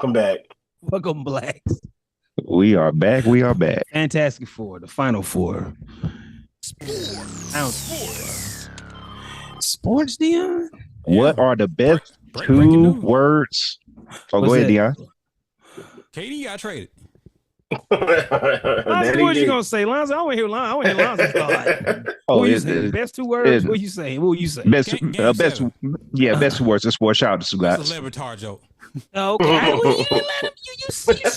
Welcome back. Welcome, blacks. We are back. We are back. Fantastic Four, the final four. Sports, Dion? What are the best breaking two news. words? Oh, What's go ahead, that? Dion. KD got traded. Lonzo, what you gonna say, Lonzo? I want to hear Lonzo. I want to hear Lonzo's thought. Oh, What you saying? Best two words? What you saying? What you say? Best, Game best, seven. best two words. It's sports. Shout out to That's guys. a Levitar joke. Okay. Well, you didn't let him. You shit on this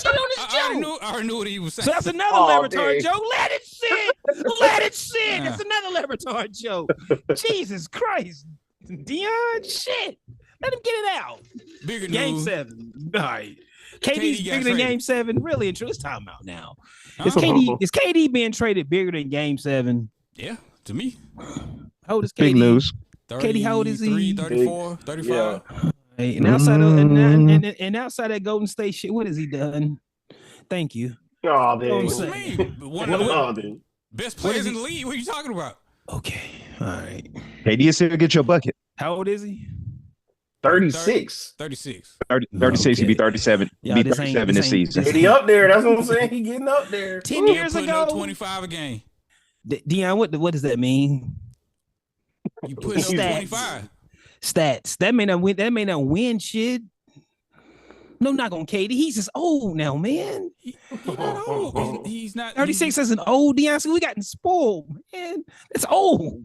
joke. I already knew what he was saying. So that's another Levitar joke. Let it sit. Let it sit. That's another Levitar joke. Jesus Christ. Dion, shit. Let him get it out. Bigger Game news. 7. All right. KD's KD got bigger than traded. Game 7. Really and true. It's time out now. Huh? Is KD being traded bigger than Game 7? Yeah, to me. How old is KD? Big news. KD, how old is he? 34, 35. Yeah. Hey, and outside of and outside that Golden State shit, what has he done? Thank you. Oh, What dude. I'm What you saying. mean? One of the Oh, dude. best What is players in he- the league. What are you talking about? Okay. All right. KD is here to get your bucket. How old is he? 36. 36. 36. He'll be 37. Yeah, be this ain't- 37 this this ain't- season. this He up there. That's what I'm saying. He getting up there. 10 He'll years putting up ago. 25 a game. Dion, what does that mean? You putting up Stats. 25. Stats. That may not win. That may not win shit. No knock on KD. He's just old now, man. He's not old. He's not. 36 is an old Dion. So we gotten spoiled, man. That's old.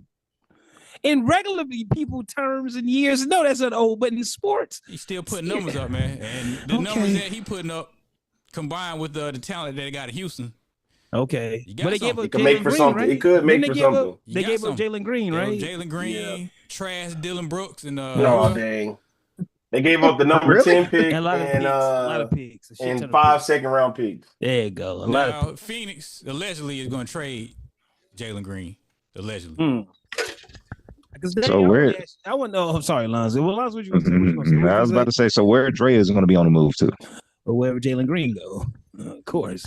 In regular people terms and years, no, that's not old. But in sports, He's still putting numbers up, man. And the numbers that he putting up, combined with the talent that they got at Houston, okay. You got But they gave something. up It could make Jalen for Green, something. right? It could make Didn't for they give something. up- They You gave got up Jalen Green, right? Jalen Green, trash Dylan Brooks, and Oh, dang. They gave up the number Really? 10 pick And a lot of picks. A lot of picks. A shit ton and of 5 picks. second-round picks. There you go. A lot of now Phoenix allegedly is going to trade Jalen Green. Allegedly, So where- I want to know. I'm sorry, Lonzo. Well, Lonzo, what you gonna say? What you gonna say? What I you was say? about to say, so where Dre is going to be on the move to? Or wherever Jalen Green go. Of course.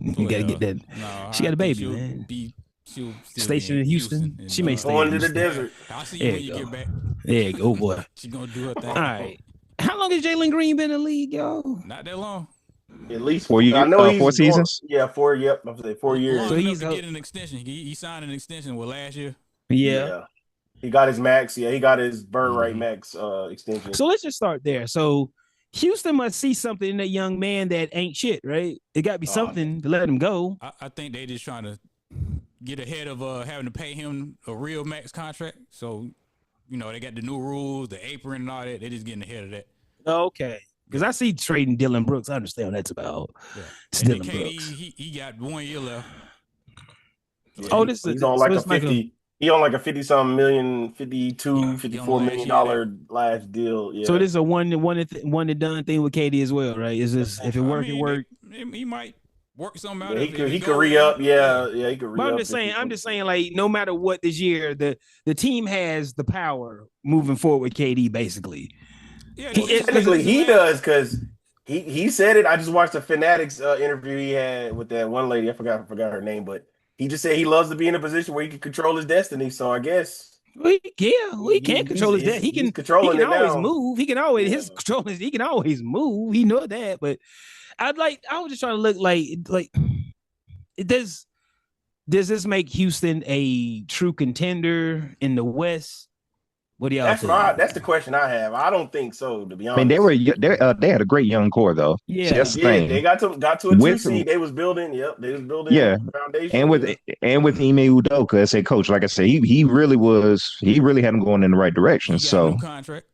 You gotta get that. No, She got I a baby, think man. She'll still Stationed be in Houston. and, She may stay Going in to the Houston. desert. I'll see There you when you you go. get back. There you go. Oh, boy. She's gonna do her thing. All right. How long has Jalen Green been in the league, yo? Not that long. At least 4 years. I know he's 4 going- seasons. Yeah, 4. Yep, I'm saying 4 years. Long So enough he's to a- get an extension. He signed an extension last year. Yeah. He got his max. Yeah, he got his bird right Mhm. max extension. So let's just start there. So Houston must see something in that young man that ain't shit, right? It got to be Oh, something to let him go. I think they just trying to get ahead of having to pay him a real max contract. So, they got the new rules, the apron and all that. They just getting ahead of that. Okay. Because I see trading Dylan Brooks. I understand what that's about. Yeah. It's And then Dylan KD, Brooks. he got 1 year left. Oh, this is He's on like so a it's like 50. He on like a 50-something million, 52, Yeah, he on 54 last million year. dollar last deal. Yeah. So this is a one and done thing with KD as well, right? Is this if it work, it work? He might work something out. Yeah, if it he could goes re well. up. Yeah, he could re But up. I'm just saying, like, no matter what this year, the team has the power moving forward with KD, basically. Yeah, Technically, he does because he said it. I just watched a Fanatics interview he had with that one lady. I forgot her name, but he just said he loves to be in a position where he can control his destiny. So I guess He can't control his debt. He can controlling always now. move. He can always Yeah. his control is he can always move. He know that, but I was just trying to look like it does this make Houston a true contender in the West? What do y'all think? That's the question I have. I don't think so, to be I honest. mean, they had a great young core though. Yeah. See, that's the Yeah, thing. they got to a With- 2 seed. They was building. Yep, they was building. Yeah. a foundation. And with Ime Udoka as head coach, like I said, he really had him going in the right direction. He got a So new contract.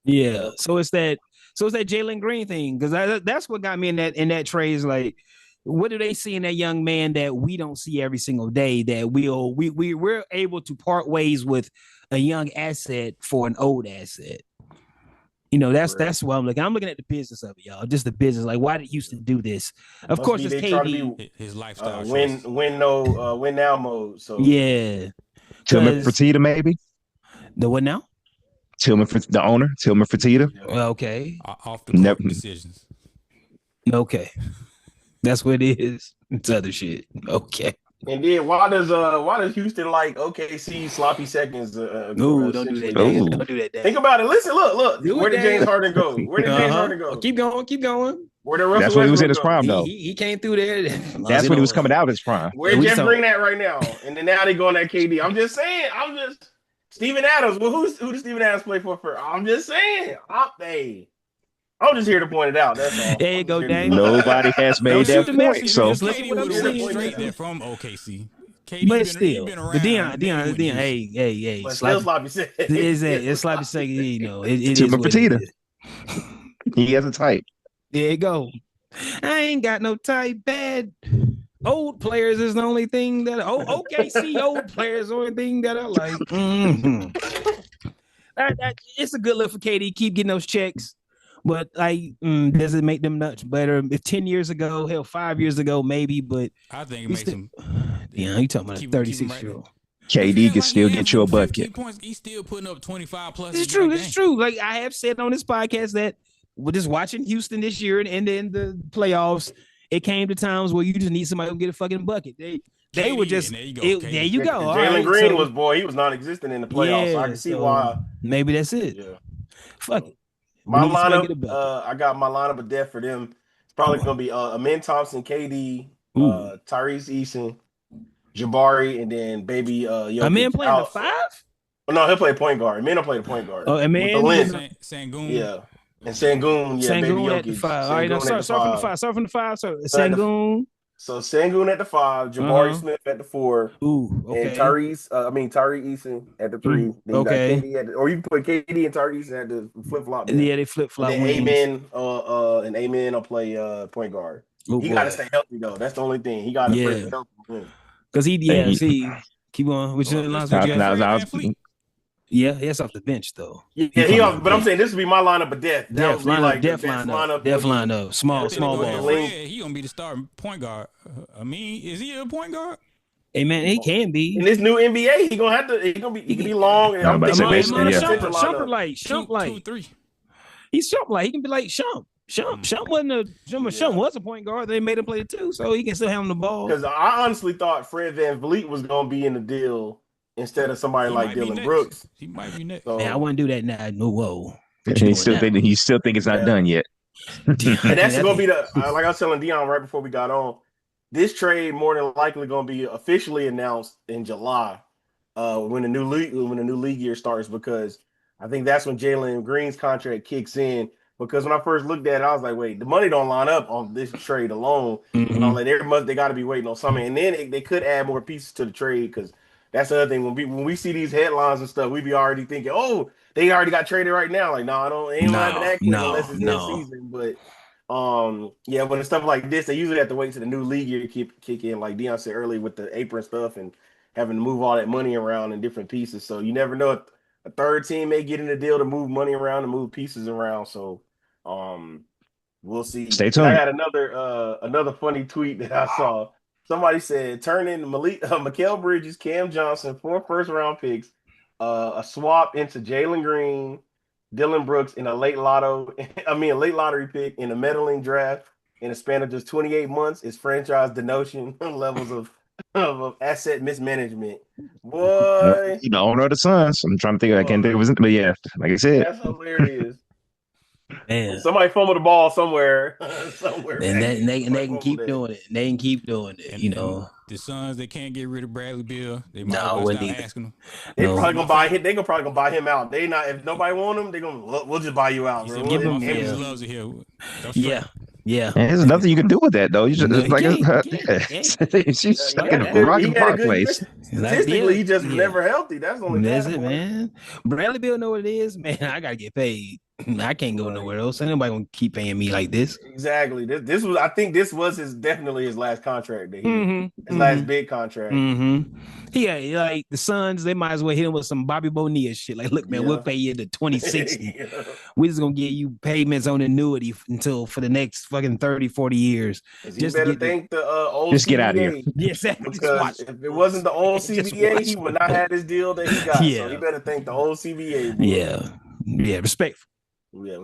Yeah. So it's that Jalen Green thing because that's what got me in that trade is like, what do they see in that young man that we don't see every single day that we're able to part ways with a young asset for an old asset? That's why I'm looking. I'm looking at the business of it, y'all. Just the business. Like, why did Houston do this? Of Must course, be it's they try to KD. be His lifestyle. win now mode. So Yeah. Tillman 'Cause- Fertitta, maybe The what now? the owner, Tillman Fertitta. Okay. Off the court Never- decisions. Okay. That's what it is. It's other shit. Okay. And then why does Houston like OKC sloppy seconds? No, don't do that. Ooh. Dan. Don't do that. Dan. Think about it. Listen, look. Do it, Where did Dan. James Harden go? Where did James Uh-huh. Harden go? Keep going. Where the Russell That's when he was in Westbrook his go? prime, though. He came through there. That's when he was coming out of his prime. Where's we Jeff saw- Green at right now? And then now they going at KD. I'm just saying. Steven Adams. Well, who does Steven Adams play for? I'm just saying. I'm just here to point it out. That's all. There you go, Dame. Nobody has made shoot that the point. messenger, So just listen KD what I'm would have went saying. straight there from OKC. KD But been, still, been the around. Dion, hey, But still sloppy. sloppy said. It's sloppy second, it Too is much what Petita. it is. he has a type. There you go. I ain't got no type bad. Old players is the only thing that OKC old players the only thing that I like. It's a good look for KD. Keep getting those checks. But does it make them much better? If 10 years ago, hell, 5 years ago, maybe. But I think it makes him. Yeah, you talking about a 36-year-old. KD can still get you a bucket. Points, he's still putting up 25 plus. It's true. It's true. Like I have said on this podcast that we're just watching Houston this year and then the playoffs. It came to times where you just need somebody to get a fucking bucket. They were just there you go. Jalen Green he was non-existent in the playoffs. So I can see why. Maybe that's it. Yeah. Fuck it. My lineup, I got my lineup of death for them. It's probably going to be Amin Thompson, KD, Tyrese Eason, Jabari, and then baby Jokic. Amin playing the 5? Oh, no, he'll play point guard. Amin will play the point guard. Oh, Amin. Sangoon. Yeah. And Sangoon, Sangoon at the 5. All right, now start from the 5. Start from the 5. Sangoon. So Sangoon at the 5, Jabari Smith at the 4, okay. and Tyree Eason at the 3. Then you got KD or you can put KD and Tyree Eason at the flip flop. Yeah, they flip flop. And Amen will play point guard. He got to stay healthy though. That's the only thing. He got to stay healthy. Because keep on. Which yeah, that's off the bench though. Yeah, but I'm saying this would be my lineup of death. Death lineup. Small ball. He gonna be the starting point guard. I mean, is he a point guard? Hey man, he can be in this new NBA. He can be long. And Shump light. 2-3. He's Shump light. He can be like Shump. Shump was a point guard. They made him play the 2, so he can still have him the ball. Because I honestly thought Fred VanVleet was gonna be in the deal instead of somebody like Dylan Brooks. He might be next. So, man, I wouldn't do that now. No, whoa. He still think it's not done yet. And that's gonna be like I was telling Dion right before we got on. This trade more than likely gonna be officially announced in July, when the new league year starts, because I think that's when Jalen Green's contract kicks in. Because when I first looked at it, I was like, wait, the money don't line up on this trade alone. And I'm like, they got to be waiting on something. And then they could add more pieces to the trade, because that's the other thing. When we see these headlines and stuff, we be already thinking, oh, they already got traded right now. Like, no, ain't gonna happen that quick unless it's this season. But when it's stuff like this, they usually have to wait till the new league year kick in, like Dion said earlier, with the apron stuff and having to move all that money around in different pieces. So you never know if a third team may get in the deal to move money around and move pieces around. So we'll see. Stay tuned. I had another funny tweet that I saw. Somebody said, turn in Mikal Bridges, Cam Johnson, 4 first-round picks, a swap into Jalen Green, Dylan Brooks in a late lottery pick in a meddling draft in a span of just 28 months is franchise denotion levels of asset mismanagement. Boy. The owner of the Suns. I'm trying to think. I can't think of his, but yeah, like I said. That's hilarious. Man. Somebody fumbled the ball somewhere. And they can keep doing it. They can keep doing it. The Suns, they can't get rid of Bradley Beal. They might start asking them. They're probably gonna buy him. They're probably gonna buy him out. They not if nobody want him, they're gonna we'll just buy you out, bro. Give him loves it here. Yeah. And there's nothing you can do with that though. You just she's stuck in a rock and hard place. Statistically, he just never healthy. That's the only. That's it, man. Bradley Beal know what it is, man. I gotta get paid. I can't go nowhere else. Ain't nobody gonna keep paying me like this. Exactly. I think this was definitely his last contract. His last big contract. Yeah, like the Suns, they might as well hit him with some Bobby Bonilla shit. Like, look, man, we'll pay you to 2060. We're just gonna give you payments on annuity for the next fucking 30, 40 years. You better thank the old just CBA. Get out of here. Yeah, exactly. Because if it wasn't the old CBA, he would not have this deal that he got. So you better thank the old CBA. Boy. Yeah, respectful. Yeah,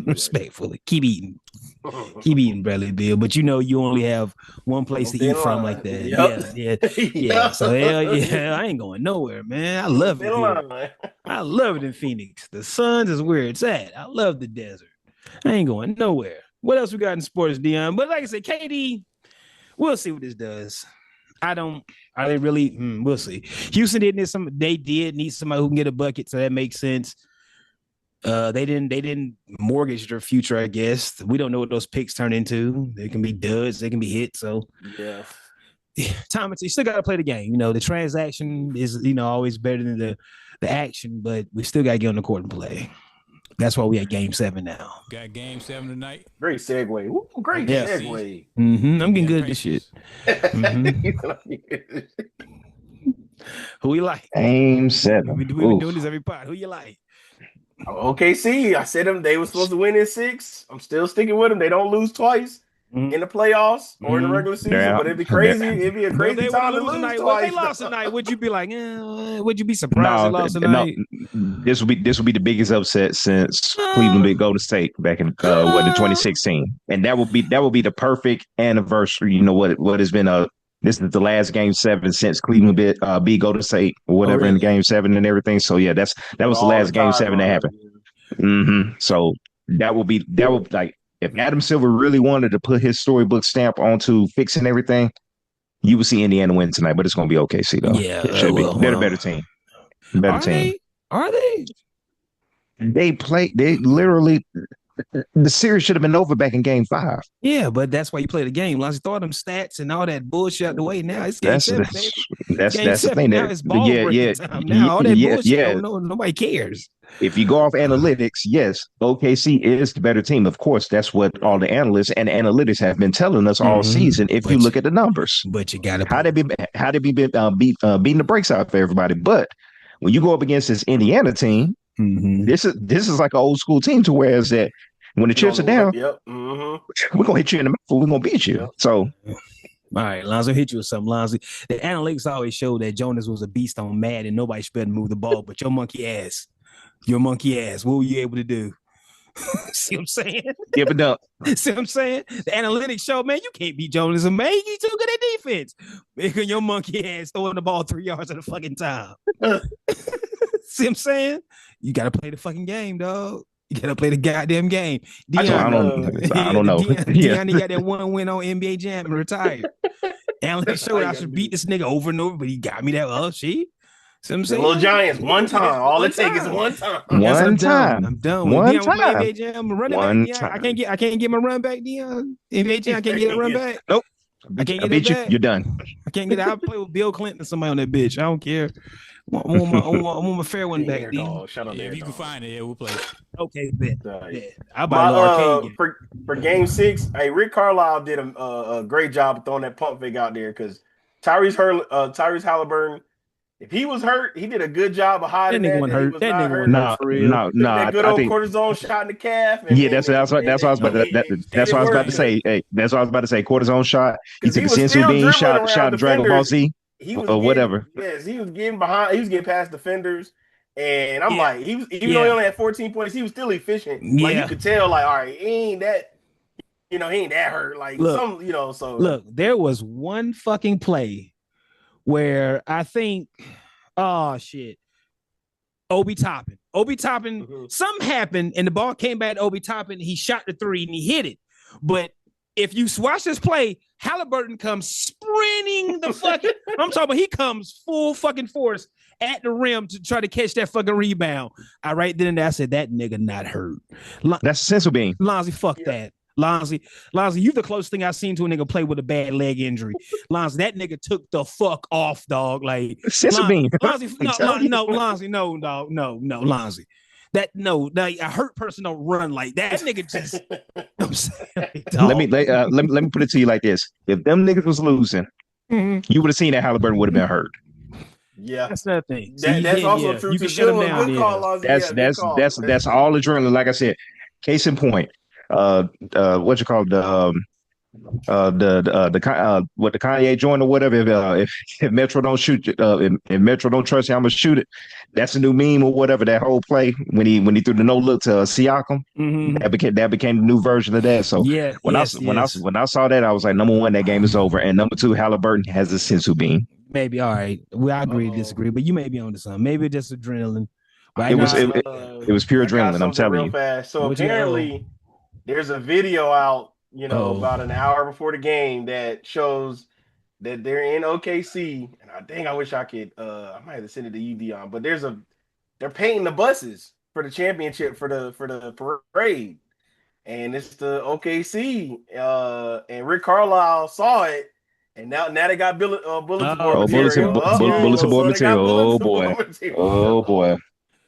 respectfully. Keep eating, Bradley Beal. But you only have one place to eat from like that. Yeah. So I ain't going nowhere, man. I love it here. I love it in Phoenix. The Suns is where it's at. I love the desert. I ain't going nowhere. What else we got in sports, Dion? But like I said, KD, we'll see what this does. Are they really? We'll see. Houston they did need somebody who can get a bucket, so that makes sense. They didn't mortgage their future, I guess. We don't know what those picks turn into. They can be duds, they can be hits. So yeah. Tom, you still got to play the game. The transaction is always better than the action, but we still got to get on the court and play. That's why we at Game 7 now. Got Game 7 tonight. Great segue. Ooh, great segue. Mm-hmm. I'm getting good at this shit. Mm-hmm. Who we like? Game 7. We've been doing this every part. Who you like? OKC. I said them. They were supposed to win in 6. I'm still sticking with them. They don't lose twice. In the playoffs or in the regular season, but it'd be crazy. It'd be a crazy time to lose twice. Well, they lost tonight. Would you be like, would you be surprised they lost tonight? No, this will be the biggest upset since Cleveland beat Golden State back in in 2016, and that will be the perfect anniversary. You know what has been this is the last Game 7 since Cleveland beat Golden State or whatever in Game 7 and everything. So yeah, that was the last Game 7 that happened. Mm-hmm. So that will like. If Adam Silver really wanted to put his storybook stamp onto fixing everything, you will see Indiana win tonight, but it's going to be OKC, though. Yeah. It should be. They're the better team. Are they? They literally, the series should have been over back in Game 5. Yeah, but that's why you play the game. Lonzy, throw them stats and all that bullshit out the way. Now it's Game 7, baby. That's the thing. Now it's ball time. Now all that bullshit, nobody cares. If you go off analytics, yes, OKC is the better team. Of course, that's what all the analysts and analytics have been telling us all season. If you look at the numbers, but you got to how they beating the brakes out for everybody. But when you go up against this Indiana team, this is like an old school team. To whereas that when the chips are down, we're gonna hit you in the mouth. We're gonna beat you. So. All right, Lonzo, hit you with something, Lonzo. The analytics always show that Jonas was a beast on Mad and nobody should better move the ball, but your monkey ass, what were you able to do? See what I'm saying? Give it up. See what I'm saying? The analytics show, man, you can't beat Jonas and man. He's too good at defense. Making your monkey ass throwing the ball 3 yards at a fucking time. See what I'm saying? You got to play the fucking game, dog. You gotta play the goddamn game. I don't know. Dion got that one win on NBA Jam and retired. Analytics showed I should beat this nigga over and over, but he got me that. Oh, see what I'm saying? Little Giants, one time. All it takes is one time. One time. I'm done. One Dion, time. NBA Jam, run it back, Dion. I can't get my run back, Dion. NBA Jam, I can't get a run back. Nope. I can't get it back. You're done. I can't get it. I'll play with Bill Clinton or somebody on that bitch. I don't care. I want my fair one back. If you can find it, we'll play. Okay, bet. I'll buy a little arcade for Game 6. Hey, Rick Carlisle did a great job of throwing that pump fake out there because Tyrese Halliburton, if he was hurt, he did a good job of hiding that. That nigga wasn't hurt. No. That good old cortisone shot in the calf. That's what I was about to say. Hey, that's what I was about to say. Cortisone shot. He took a Sensu bean shot Dragon Ball Z. Whatever. Yes, he was getting behind. He was getting past defenders, and I'm like, even though he only had 14 points, he was still efficient. Yeah. Like you could tell, like, all right, he ain't that hurt. Like look, there was one fucking play where I think, Obi Toppin, something happened, and the ball came back to Obi Toppin. He shot the 3 and he hit it, but if you watch this play, Halliburton comes sprinting the fucking. I'm talking about he comes full fucking force at the rim to try to catch that fucking rebound. I right then and there I said that nigga not hurt. That's Sensu bean. Lonzy, fuck that. Lonzy, you the closest thing I've seen to a nigga play with a bad leg injury. Lonzy, that nigga took the fuck off, dog. Like Sensu bean. Lonzy, no, Lonzy, no, dog, no, Lonzy. A hurt person don't run like that. That nigga just. I'm saying, let me put it to you like this: if them niggas was losing, you would have seen that Halliburton would have been hurt. Yeah, that's that thing. That's also true. You can shut him down. That's all adrenaline. Like I said, case in point. What you call the Kanye joint or whatever. If Metro don't shoot, if Metro don't trust you, I'm gonna shoot it. That's a new meme or whatever. That whole play when he threw the no look to Siakam, that became the new version of that. So when I saw that, I was like, number one, that game is over, and number two, Halliburton has a Sensu bean. Maybe all right. Well, I agree to disagree, but you may be on to something. Maybe it's just adrenaline. It was pure adrenaline. I'm telling you. Fast. So apparently. there's a video out, Oh, about an hour before the game that shows that they're in OKC. And I wish I could I might have to send it to you, Dion, but they're painting the buses for the championship for the parade. And it's the OKC. And Rick Carlisle saw it. And now they got bulletin board oh, material. Bulletin Uh-oh. board So they got material. Oh bulletin boy. board Oh material. boy.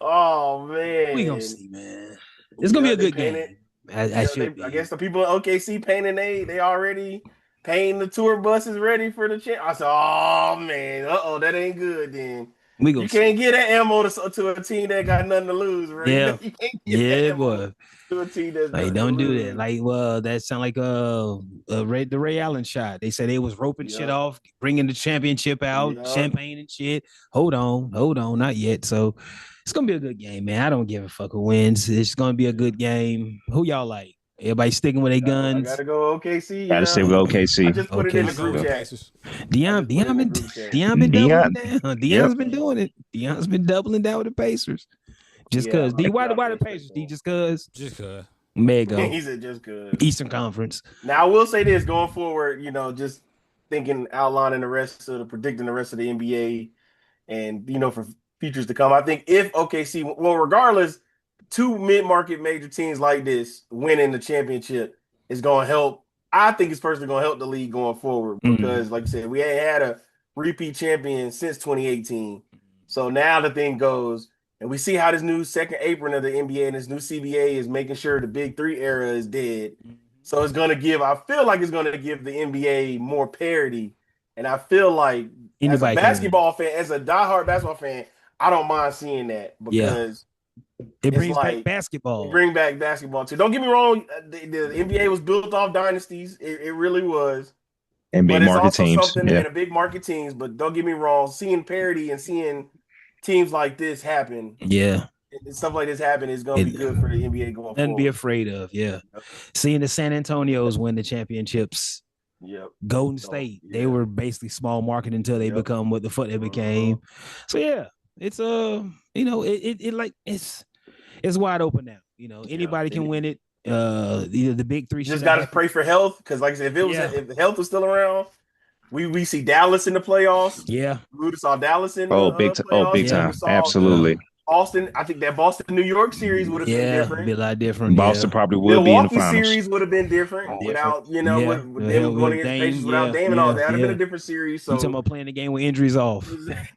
Oh we gonna man. see, man. It's gonna be Yeah, a they good painted. game. I should I be. guess the people in OKC painting they already painting the tour buses ready for the champ. I said, oh man, that ain't good. Then We gonna you see. can't get that ammo to a team that got nothing to lose, right? Yeah, You can't get that yeah, ammo boy. to a team that's Like, nothing to don't do that. lose. Like, that sound like the Ray Allen shot. They said they was roping shit Yep, off, bringing the championship out, yep. champagne and shit. Hold on, not yet. So it's gonna be a good game, man. I don't give a fuck who wins. It's gonna be a good game. Who y'all like? Everybody sticking with their I guns. gotta go OKC. Gotta Yeah, stay with I OKC. just put it in Okay, the I go group with the chat. Pacers. I just put it in the group chat. Dion been Dion. doubling down. Yep. Dion's been doing it. Dion's been doubling down with the Pacers. Just Yeah, I cause. D, like why y'all the Pacers? D, baseball. just cause. Just cause. Mega He said just good. Eastern Conference. Now I will say this going forward, just thinking, outlining the rest of predicting the rest of the NBA and for futures to come. I think if OKC, well, regardless, two mid-market major teams like this winning the championship is going to help. I think it's personally going to help the league going forward because, like I said, we ain't had a repeat champion since 2018. So now the thing goes, and we see how this new second apron of the NBA and this new CBA is making sure the Big Three era is dead. So it's going to give, I feel like it's going to give the NBA more parity. And I feel like as a Anybody can win. basketball fan, as a diehard basketball fan, I don't mind seeing that because It brings like, back basketball. bring back basketball too. Don't get me wrong, the NBA was built off dynasties. It really was. And big but it's market also teams. something Yeah. in a big market teams. But don't get me wrong, seeing parity and seeing teams like this happen, Yeah. and stuff like this happen is going to be good for the NBA going Nothing to be forward. afraid of. Yeah. Seeing the San Antonios win the championships. Yep. Golden State, they were basically small market until they become what the fuck they became. So yeah, it's it's wide open now. Anybody can win it. Either the Big Three just got to pray for health because, like I said, if the health was still around, we see Dallas in the playoffs. Yeah, we would have saw Dallas in big time. Absolutely. Boston, I think that Boston New York series would have been different. Be a lot different. Boston probably will be in the finals. Milwaukee series would have been different without with them going against the Pacers without Dame and all that. That would have been a different series. So you talking about playing the game with injuries off.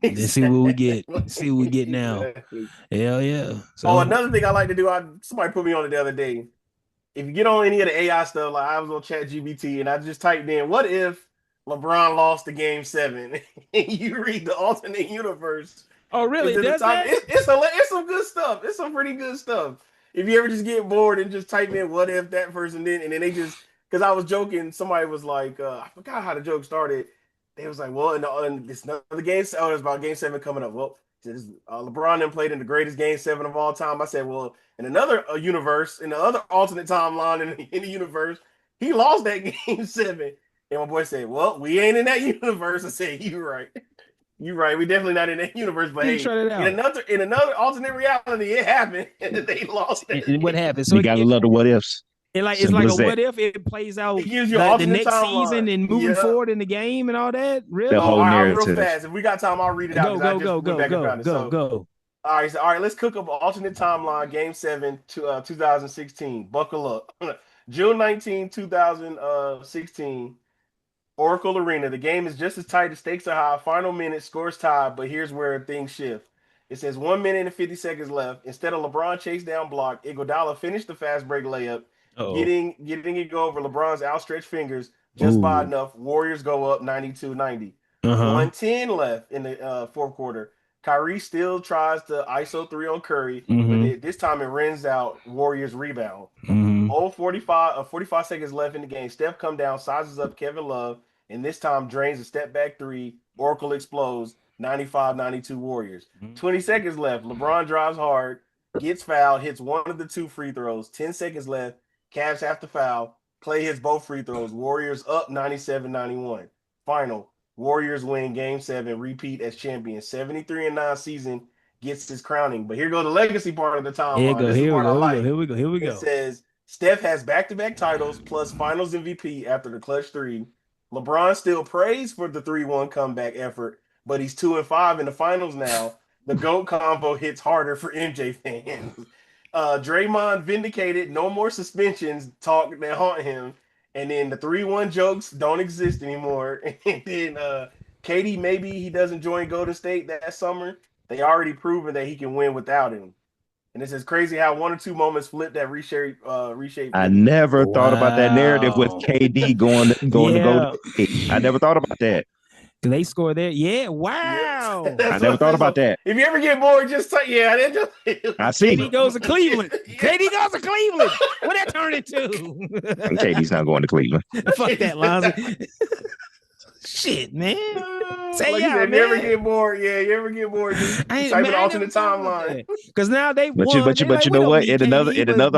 Let's see what we get. See what we get now. Exactly. Hell yeah. So another thing I like to do, somebody put me on it the other day. If you get on any of the AI stuff, like I was on ChatGPT and I just typed in, what if LeBron lost the game 7? And you read the alternate universe. Oh, really? It's some good stuff. It's some pretty good stuff. If you ever just get bored and just type in what if that person did, and then they just, because I was joking, somebody was like, I forgot how the joke started. They was like, well, and it's another game. Oh, it's about game 7 coming up. Well, LeBron then played in the greatest game 7 of all time. I said, well, in another universe, in the other alternate timeline in the universe, he lost that game 7. And my boy said, well, we ain't in that universe. I said, you're right. You're right. We definitely not in that universe, but hey, in another alternate reality, it happened. They lost it. And what happened? So you gotta love the what ifs. It's like a what if it plays out it gives you the next season and moving forward in the game and all that. Really? The whole narrative. Real fast. If we got time, I'll read it out. Go. All right. Let's cook up an alternate timeline. Game 7 to 2016. Buckle up. June 19, 2016. Oracle Arena. The game is just as tight. The stakes are high. Final minute, scores tied, but here's where things shift. It says 1 minute and 50 seconds left. Instead of LeBron chase down block, Iguodala finished the fast break layup, getting it go over LeBron's outstretched fingers just by enough. Warriors go up 92-90. 110 left in the fourth quarter. Kyrie still tries to ISO 3 on Curry, but this time it rins out. Warriors rebound. 45 seconds left in the game. Steph come down, sizes up Kevin Love, and this time drains a step back 3. Oracle explodes. 95-92 Warriors. 20 seconds left. LeBron drives hard, gets fouled, hits one of the 2 free throws. 10 seconds left. Cavs have to foul. Clay hits both free throws. Warriors up 97-91. Final. Warriors win game 7, repeat as champions. 73-9 season gets his crowning. But here goes the legacy part of the timeline. Here we go. It says Steph has back-to-back titles plus Finals MVP after the clutch three. LeBron still praised for the 3-1 comeback effort, but he's 2-5 in the finals now. The GOAT combo hits harder for MJ fans. Draymond vindicated, no more suspensions talk that haunt him. And then the 3-1 jokes don't exist anymore. And then KD, maybe he doesn't join Golden State that summer. They already proven that he can win without him. And it's just crazy how one or two moments flip that reshape. I never thought about that narrative with KD going to Golden State. I never thought about that. Do they score there? Yeah. Wow. I never thought about that. If you ever get bored, just say, I see. KD goes to Cleveland. KD goes to Cleveland. What that turn into? KD's not going to Cleveland. Fuck that, Lonzo. Shit, man. Say like yeah, said, man. Never get bored. Yeah, you ever get bored? Just type it alternate timeline. Because now they but won. You know what? In another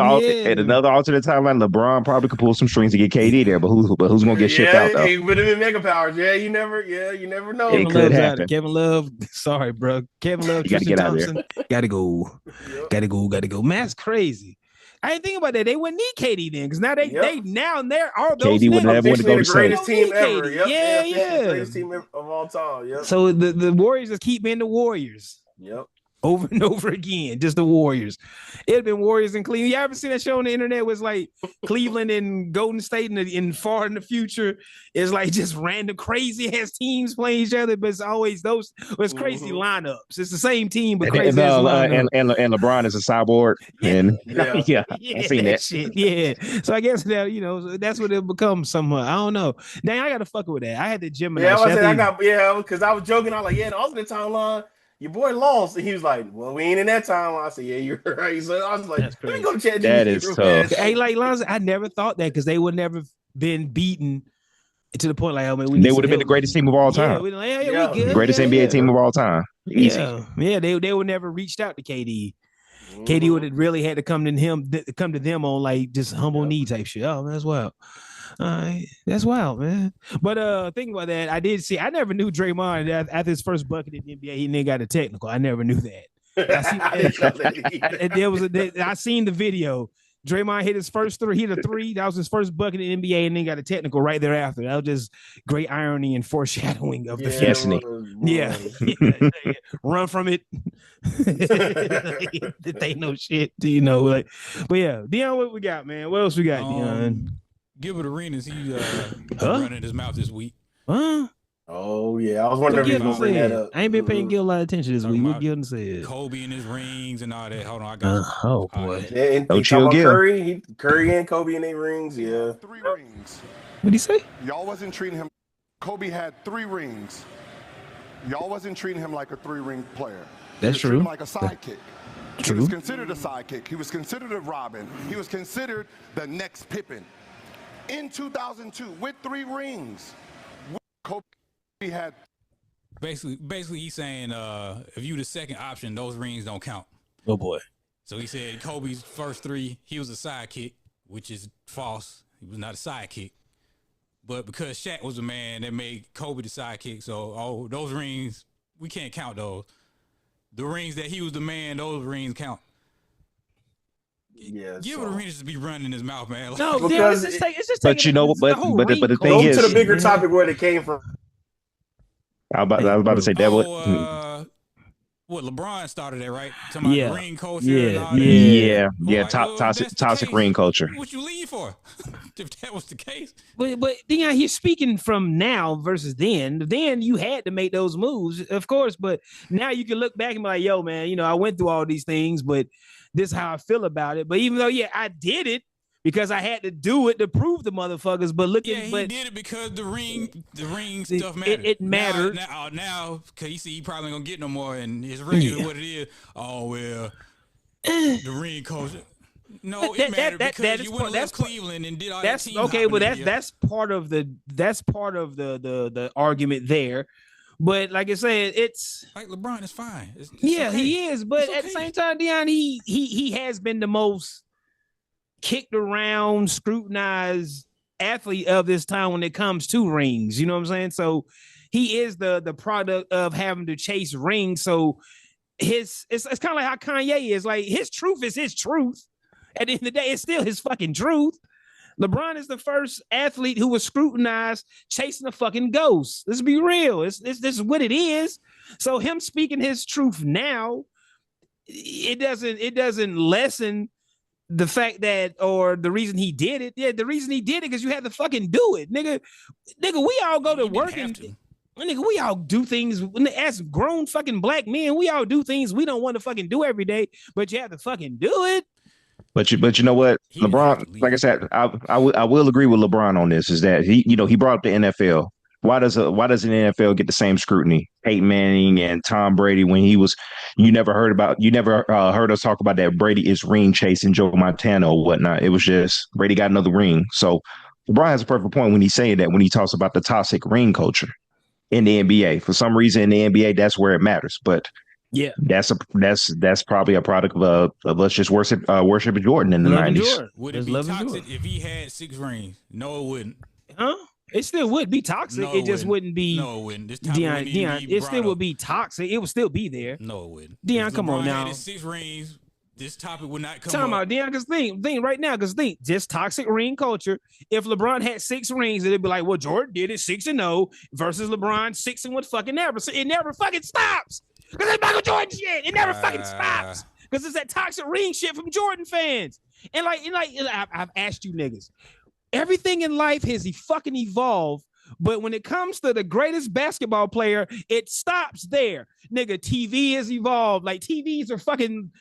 alternate timeline, LeBron probably could pull some strings to get KD there. But who's gonna get shipped out though? He would have been mega powers. Yeah, you never know. It could happen. Kevin Love, sorry, bro. Kevin Love, you gotta get Thompson, out there. Gotta go. Man, that's crazy. I didn't think about that. They wouldn't need KD then, because now they're all those KD would never want to go to the greatest team ever. Yeah. Greatest team of all time. Yep. So the Warriors just keep being the Warriors. Yep. Over and over again, just the Warriors. It'd been Warriors in Cleveland. You ever seen that show on the internet? Was like Cleveland and Golden State in far in the future. It's like just random crazy ass teams playing each other, but it's always those. It's crazy lineups. It's the same team, but crazy ass lineups. And LeBron is a cyborg. And yeah, I've seen that shit. Yeah. So I guess that that's what it'll become somewhat. I don't know. Dang, I got to fuck with that. I had the Gemini. Because I was joking. I was like, the alternate timeline. Your boy lost, and he was like, "Well, we ain't in that time." I said, "Yeah, you're right." So I was like, "Let me go to chat." That is tough. Hey, like Lonzo, I never thought that because they would never been beaten to the point like, they would have been the greatest team of all time. We good. Greatest NBA team of all time. Easy. Yeah. They would never reached out to KD. KD would have really had to come to them on like just humble knee type shit. Oh man, that's wild. That's wild, man. But think about that. I never knew Draymond after his first bucket in the NBA, he then got a technical. I never knew that. I seen the video. Draymond hit his first three. He hit a three. That was his first bucket in the NBA, and then got a technical right thereafter. That was just great irony and foreshadowing of the destiny. Yeah. Run from it. They know shit. But yeah, Dion, what we got, man? What else we got, Dion? Gilbert Arenas, he running his mouth this week. Huh? Oh yeah, I was wondering if he was gonna bring that up. I ain't been paying Gil a lot of attention this week. What Gil said? Kobe and his rings and all that. Hold on, I got oh boy. Yeah, and Curry and Kobe and their rings. Yeah, 3 rings. What'd he say? Y'all wasn't treating him. Kobe had 3 rings. Y'all wasn't treating him like a 3-ring player. That's true. Like a sidekick. True. He was considered a sidekick. He was considered a Robin. He was considered the next Pippen. In 2002, with 3 rings, Kobe had. Basically, he's saying if you the second option, those rings don't count. Oh boy. So he said Kobe's first 3, he was a sidekick, which is false. He was not a sidekick. But because Shaq was a man that made Kobe the sidekick, so those rings, we can't count those. The rings that he was the man, those rings count. Yeah, Gilbert Arenas just be running his mouth, man. Like, no, because it's just but the thing is, to the bigger topic where they came from. I was about to say that. What LeBron started it, right? Talking about ring culture. Toxic ring culture. What you leave for? If that was the case. But Dion, he's speaking from now versus then. Then you had to make those moves, of course. But now you can look back and be like, "Yo, man, I went through all these things, but this is how I feel about it." But even though, I did it because I had to do it to prove the motherfuckers. But he did it because the ring stuff mattered. It mattered. Now, because he probably ain't gonna get no more, and his ring is what it is. Oh well, the ring culture. No, it mattered because you went to left Cleveland and did all that team. Okay, but that's part of the argument there. But like I said, it's like LeBron is fine. It's okay. He is. But at the same time, Dion, he has been the most kicked around, scrutinized athlete of this time when it comes to rings. You know what I'm saying? So he is the product of having to chase rings. So it's kind of like how Kanye is. Like his truth is his truth. At the end of the day, it's still his fucking truth. LeBron is the first athlete who was scrutinized chasing a fucking ghost. Let's be real. This is what it is. So him speaking his truth now, it doesn't lessen the fact that, or the reason he did it. Yeah, the reason he did it because you had to fucking do it, nigga. We all go to work and nigga, we all do things as grown fucking black men. We all do things we don't want to fucking do every day, but you have to fucking do it. But you know what, LeBron, like I said, I will agree with LeBron on this. Is that he brought up the NFL. Why doesn't the NFL get the same scrutiny? Peyton Manning and Tom Brady, when you never heard us talk about that Brady is ring chasing Joe Montana or whatnot. It was just Brady got another ring. So LeBron has a perfect point when he's saying that, when he talks about the toxic ring culture in the NBA. For some reason in the NBA, that's where it matters. But yeah, that's probably a product of us just worship Jordan in the 90s. Would it be toxic if he had 6 rings? No, it wouldn't. Huh? It still would be toxic. No, it just wouldn't be. No, it wouldn't. Deion, it still would be toxic. It would still be there. No, it wouldn't. Deion, come on now. Had 6 rings, this topic would not come Talking up. about Deion, because think right now, just toxic ring culture. If LeBron had 6 rings, it'd be like, well, Jordan did it 6-0 versus LeBron 6 with fucking never. So it never fucking stops. Because it's Michael Jordan shit. It never fucking stops. Because it's that toxic ring shit from Jordan fans. And I've asked you niggas, everything in life has fucking evolved. But when it comes to the greatest basketball player, it stops there. Nigga, TV has evolved. Like, TVs are fucking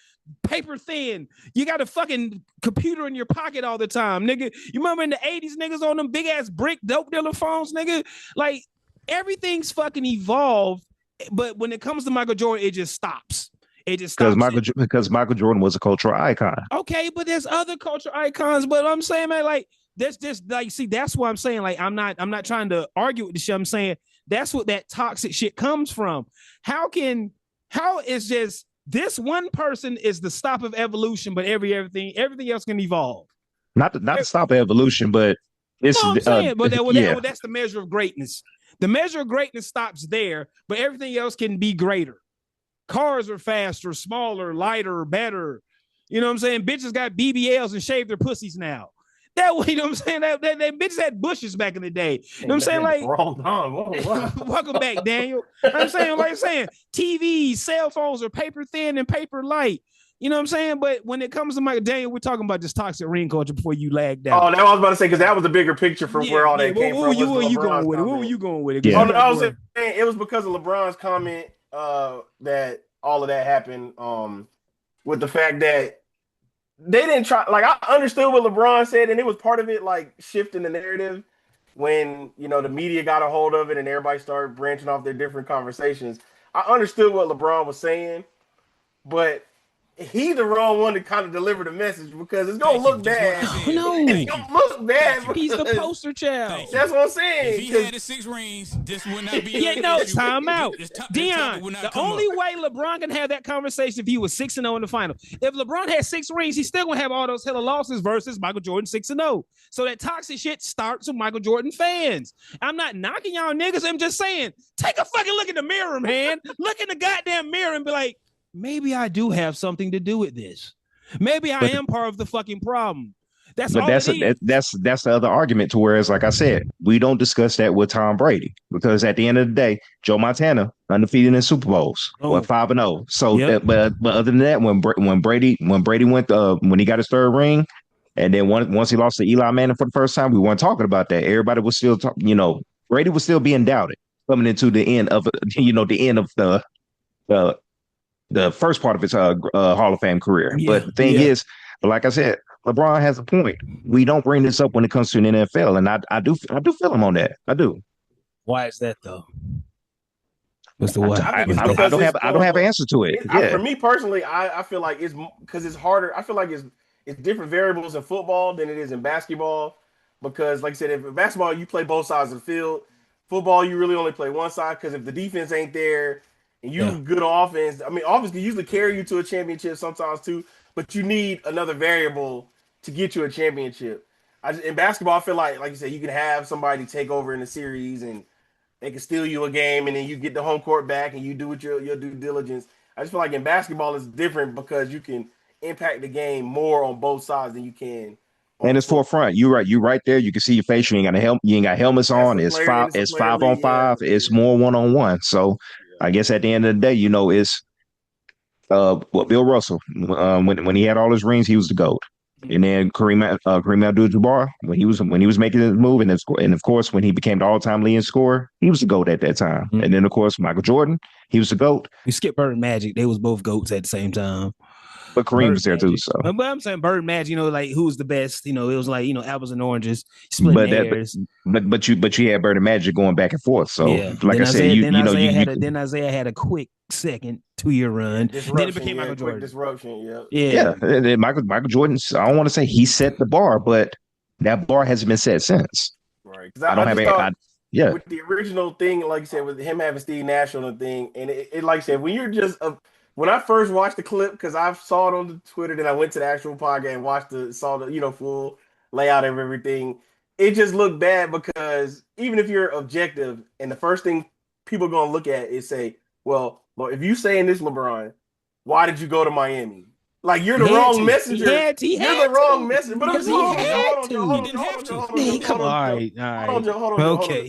paper thin. You got a fucking computer in your pocket all the time, nigga. You remember in the 80s, niggas on them big ass brick dope dealer phones, nigga? Like, everything's fucking evolved. But when it comes to Michael Jordan, it just stops. It just stops. Because Michael Jordan was a cultural icon. Okay, but there's other cultural icons. But I'm saying, man, like, that's just like, see, that's what I'm saying. Like, I'm not trying to argue with the shit. I'm saying that's what that toxic shit comes from. How is just this one person is the stop of evolution, but everything else can evolve. Not the stop of evolution, but it's no, I'm saying, but that's the measure of greatness. The measure of greatness stops there, but everything else can be greater. Cars are faster, smaller, lighter, better. You know what I'm saying? Bitches got BBLs and shave their pussies now. That way, you know what I'm saying? That bitches had bushes back in the day. You know what I'm saying? Like, wrong time. Welcome back, Daniel. I'm saying, TVs, cell phones are paper thin and paper light. You know what I'm saying? But when it comes to Michael Daniel, we're talking about this toxic ring culture before you lagged out. Oh, that I was about to say, because that was the bigger picture from where all that came from. What were you going with it? What were you going with it? Yeah. I was saying it was because of LeBron's comment that all of that happened with the fact that they didn't try. Like, I understood what LeBron said, and it was part of it, like, shifting the narrative when, the media got a hold of it and everybody started branching off their different conversations. I understood what LeBron was saying, but he's the wrong one to kind of deliver the message because it's gonna look bad. No, it's gonna look bad. He's the poster child. That's what I'm saying. If he had the 6 rings, this would not be. Yeah, no, time out. Deion, the only way LeBron can have that conversation if he was 6-0 in the final. If LeBron had 6 rings, he's still gonna have all those hella losses versus Michael Jordan 6-0. So that toxic shit starts with Michael Jordan fans. I'm not knocking y'all niggas. I'm just saying, take a fucking look in the mirror, man. Look in the goddamn mirror and be like, maybe I do have something to do with this. Maybe I am part of the fucking problem. That's the other argument to where it's like I said, we don't discuss that with Tom Brady because at the end of the day, Joe Montana undefeated in Super Bowls, 5-0. So, yep. but other than that, when Brady went when he got his 3rd ring, and then once he lost to Eli Manning for the first time, we weren't talking about that. Everybody was still Brady was still being doubted coming into the end of the first part of his Hall of Fame career. Yeah, but the thing is, like I said, LeBron has a point. We don't bring this up when it comes to an NFL, and I do feel him on that. I do. Why is that though? What's the what? I don't have an answer to it. For me personally, I feel like it's because it's harder. I feel like it's different variables in football than it is in basketball. Because, like I said, if in basketball you play both sides of the field, football you really only play one side. Because if the defense ain't there and you good on offense, I mean, offense can usually carry you to a championship sometimes too. But you need another variable to get you a championship. In basketball, I feel like you said, you can have somebody take over in a series and they can steal you a game, and then you get the home court back and you do your due diligence. I just feel like in basketball it's different because you can impact the game more on both sides than you can. And it's forefront. You're right. You right there. You can see your face. You ain't got a helmet. You ain't got helmets on. It's five. It's 5-on-5. It's more 1-on-1. So I guess at the end of the day, it's Bill Russell. When he had all his rings, he was the GOAT. And then Kareem Abdul-Jabbar, when he was making his move, and of course when he became the all-time leading scorer, he was the GOAT at that time. And then of course Michael Jordan, he was the GOAT. You skip Bird and Magic, they was both GOATs at the same time. But Kareem was there too. So, but I'm saying Bird and Magic, like who's the best? It was like apples and oranges, splitting hairs. But you had Bird and Magic going back and forth. So like then Isaiah had a quick second 2-year run. Then it became Michael Jordan. Disruption, yeah. And Michael Jordan, I don't want to say he set the bar, but that bar hasn't been set since. Right. I don't have any. With the original thing, like you said, with him having Steve Nash on the thing, and it like I said, when you're just when I first watched the clip, because I saw it on the Twitter, then I went to the actual podcast and saw the full layout of everything. It just looked bad because even if you're objective, and the first thing people are gonna look at is say, well, if you saying this, LeBron, why did you go to Miami? Like you're the wrong messenger. You're the wrong messenger. But Come on. Okay.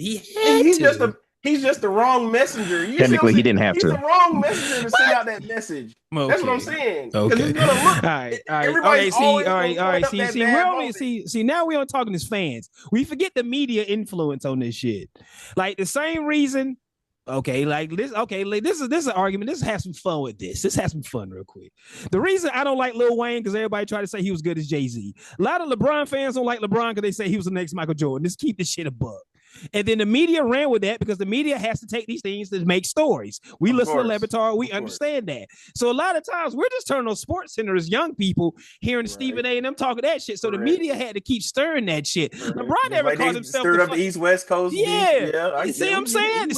He's just the wrong messenger. Technically, he didn't have he's to. He's the wrong messenger to send out that message. Okay. That's what I'm saying. Okay. He's gonna look. All right. See, now we aren't talking as fans. We forget the media influence on this shit. Like the same reason. Okay, like this. Okay, like this is an argument. Let's have some fun with this. Let's have some fun real quick. The reason I don't like Lil Wayne because everybody tried to say he was good as Jay-Z. A lot of LeBron fans don't like LeBron because they say he was the next Michael Jordan. Just keep this shit a buck. And then the media ran with that because the media has to take these things to make stories. We listen to Levitar, we understand that. So a lot of times we're just turning on Sports Center as young people hearing Stephen A and them talking that shit. So the media had to keep stirring that shit. LeBron never called himself stirred up the East West Coast. Yeah. You see what I'm saying? I'm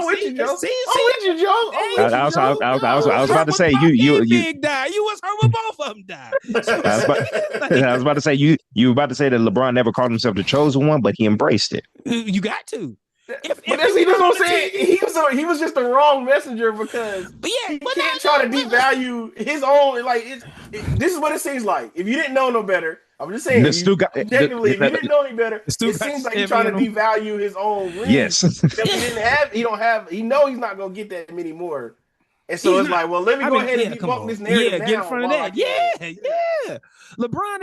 with you, Joe. I was about to say you big die. You was hurt when both of them died. I was about to say you were about to say that LeBron never called himself the chosen one, but he embraced it. You got to. That's what I'm saying. He was just the wrong messenger because he can't try to devalue his own. Like this is what it seems like. If you didn't know no better, I'm just saying. If you didn't know any better, it seems like he's trying to devalue his own rings. Yes. He know he's not gonna get that many more. And so it's like, well, let me go ahead and debunk this narrative. Get in front of that. Yeah. LeBron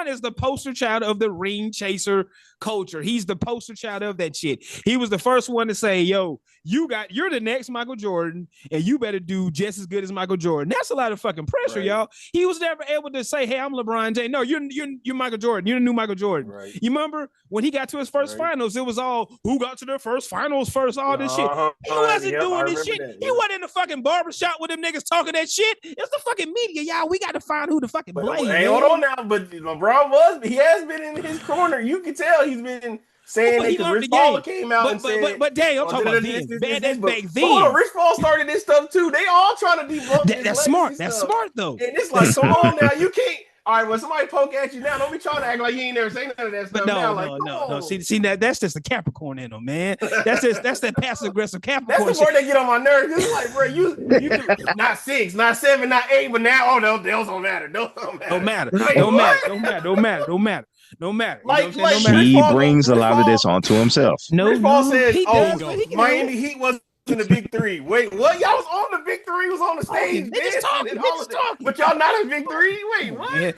is the poster child of the ring chaser culture. He's the poster child of that shit. He was the first one to say, yo, you're the next Michael Jordan, and you better do just as good as Michael Jordan. That's a lot of fucking pressure, y'all. He was never able to say, hey, I'm LeBron James. No, you're Michael Jordan. You're the new Michael Jordan. Right. You remember when he got to his first finals, it was all who got to their first finals first, all this shit. He wasn't doing this shit. He wasn't in the fucking barbershop with them niggas talking that shit. It's the fucking media, y'all. We got to find who the fucking blame. Hey, hold on now, but LeBron he has been in his corner. You can tell he's been saying that because Rich Paul came out and said. But Daniel, I'm talking about that's back then. Hold on, Rich Paul started this stuff too. They all trying to debunk That's smart. That's smart though. And it's like, come on now, you can't. All right, when somebody poke at you now, don't be trying to act like you ain't never say none of that stuff. No. See that's just the Capricorn in them, man. That's that passive aggressive Capricorn. That's the word that get on my nerves. It's like, bro, you not 6, not 7, not 8, but now those don't matter. Don't matter. Like he brings a lot of this onto himself. Rich Paul says, Miami Heat was in the big 3. Wait, what? Y'all was on the big 3, was on the stage. They just talking. But y'all not in big 3? Wait, what?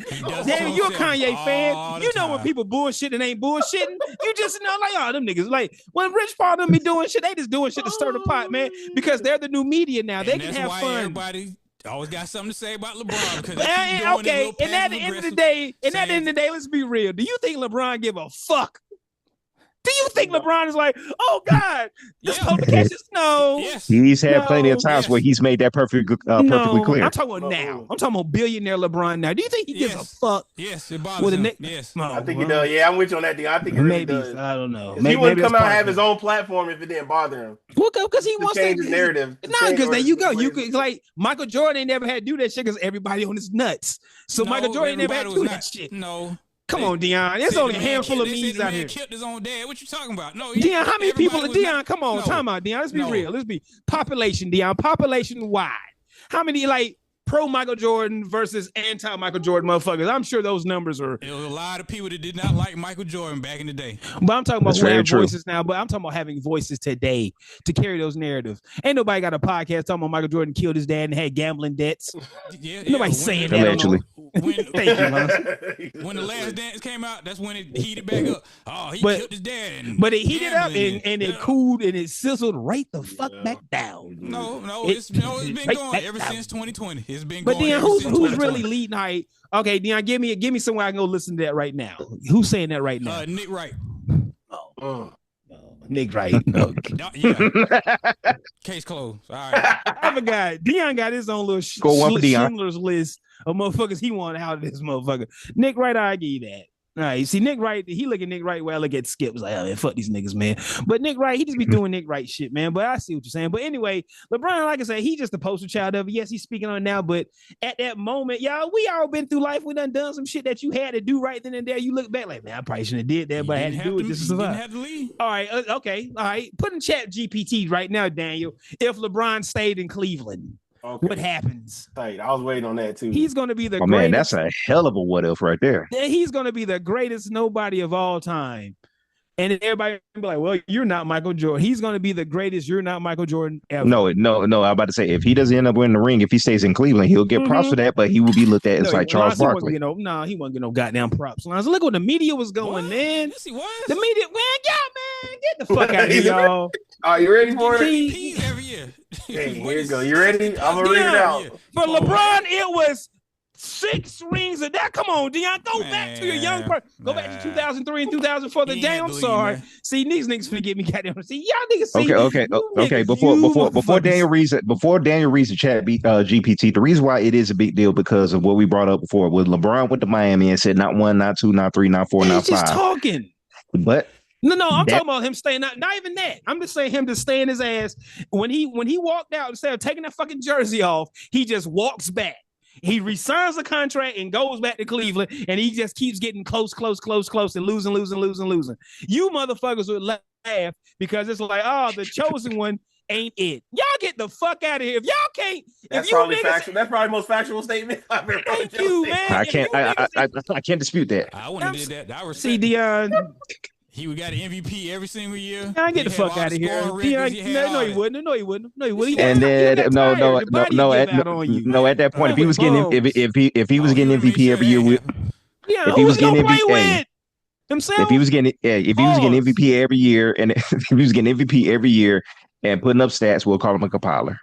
Damn, you a Kanye fan. You know when people bullshit and ain't bullshitting. You just know like, oh, them niggas. Like when Rich Paul them be doing shit, they just doing shit to stir the pot, man. Because they're the new media now. They can have fun. Everybody always got something to say about LeBron. Because okay, and at the end of the day, let's be real. Do you think LeBron give a fuck? Do you think LeBron is like, oh God, this publication? No. Yes. He's had plenty of times where he's made that perfectly clear. I'm talking about now. I'm talking about billionaire LeBron now. Do you think he gives a fuck? Yes, it bothers him. Yes. I think he does. Yeah, I'm with you on that thing. I think he really does. I don't know. He wouldn't come out and have his own platform if it didn't bother him. Well, because he wants to change his narrative. No, because there you go. You could like Michael Jordan ain't never had to do that shit because everybody on his nuts. So Michael Jordan never had to do that shit. No. Come on, Dion. There's only a handful of memes out here. Killed his own dad. What you talking about? No, Dion. How many people? Dion, come on, time out, Dion. Let's be real. Let's be population, Dion. Population wide. How many? Like pro Michael Jordan versus anti Michael Jordan motherfuckers. I'm sure those numbers are. There was a lot of people that did not like Michael Jordan back in the day. But I'm talking about That's who very have true. voices now. But I'm talking about having voices today to carry those narratives. Ain't nobody got a podcast talking about Michael Jordan killed his dad and had gambling debts. Nobody saying that. Allegedly. Thank you, man. When The Last Dance came out, that's when it heated back up. Oh, he killed his dad. But it heated up and it cooled and it sizzled right the fuck back down. No, it's been going ever since 2020. It's been going. But then who's really leading? Height? Okay, Dion, give me somewhere I can go listen to that right now. Who's saying that right now? Nick Wright. Nick Wright. Okay. Yeah. Case closed. All right. I forgot. Dion got his own little Schindler's list of motherfuckers he wanted out of this motherfucker. Nick Wright, I give you that. All right, you see Nick Wright, he look at Nick Wright where I look at Skip. Was like, oh man, fuck these niggas, man. But Nick Wright, he just be doing Nick Wright shit, man. But I see what you're saying. But anyway, LeBron, like I said, he just the poster child of it. Yes, he's speaking on it now, but at that moment, y'all, we all been through life. We done some shit that you had to do right then and there. You look back like, man, I probably shouldn't have did that, but I had to do it just to survive. Didn't have to leave. All right, okay, all right. Put in chat GPT right now, Daniel. If LeBron stayed in Cleveland. Okay. What happens? Tight. I was waiting on that too. He's going to be the greatest. Man, that's a hell of a what if right there. He's going to be the greatest nobody of all time. And then everybody be like, well, you're not Michael Jordan. He's going to be the greatest. You're not Michael Jordan ever. No. I'm about to say, if he doesn't end up winning the ring, if he stays in Cleveland, he'll get props for that, but he will be looked at as like Charles Barkley. He wasn't getting no goddamn props. Look what the media was going, man. Yes, he was. The media, man, get the fuck out of here, y'all. Are you ready for it? MVPs every year. Hey, here you go. You ready? I'm going to read it out. For LeBron, it was 6 rings of that. Come on, Dion. Go back to your young person. Go back to 2003 and 2004. The damn sorry. See, these niggas forget me. Goddamn. See, y'all niggas see. Okay. Before Daniel reads the chat GPT, the reason why it is a big deal because of what we brought up before. When LeBron went to Miami and said not 1, not 2, not 3, not 4, not 5. He's just talking. But No, I'm talking about him staying. Not even that. I'm just saying him to stay in his ass. When he walked out, instead of taking that fucking jersey off, he just walks back. He resigns the contract and goes back to Cleveland, and he just keeps getting close, and losing. You motherfuckers would laugh because it's like, oh, the chosen one ain't it. Y'all get the fuck out of here. If y'all can't, that's probably factual. That's probably the most factual statement I've ever heard. Thank you, man. I can't dispute that. I wouldn't have did that. I see Dion. He would got an MVP every single year. I get the fuck out of here. Dion, no, he wouldn't. And then at that point, if he was getting MVP every year, if he was getting MVP himself, if he was getting MVP every year, and if he was getting MVP every year and putting up stats, we'll call him a compiler.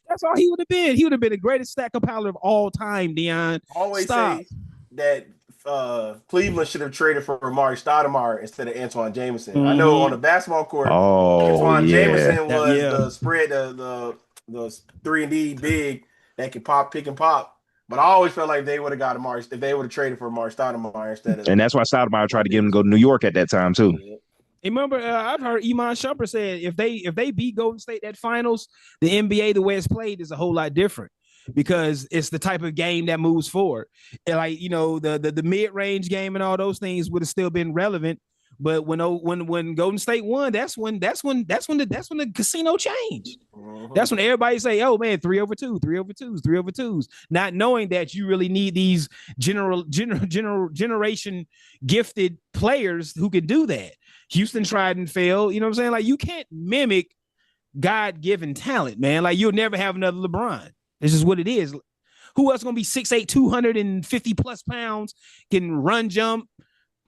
That's all he would have been. He would have been the greatest stat compiler of all time, Dion. Always say that Cleveland should have traded for Amari Stoudemire instead of Antoine Jameson. I know on the basketball court, Antoine Jameson was the spread, the 3-and-D big that could pick and pop. But I always felt like they would have got Amari if they would have traded for Amari Stoudemire instead of. And that's why Stoudemire tried to get him to go to New York at that time too. Yeah. Remember, I've heard Iman Shumpert said if they beat Golden State at finals, the NBA the way it's played is a whole lot different. Because it's the type of game that moves forward. And like, the mid-range game and all those things would have still been relevant. But when Golden State won, that's when the casino changed. That's when everybody say, oh man, 3 over 2, 3 over 2s, 3 over 2s, not knowing that you really need these generation gifted players who can do that. Houston tried and failed. You know what I'm saying? Like, you can't mimic God-given talent, man. Like, you'll never have another LeBron. This is what it is. Who else gonna be 6'8", 250 plus pounds, can run, jump,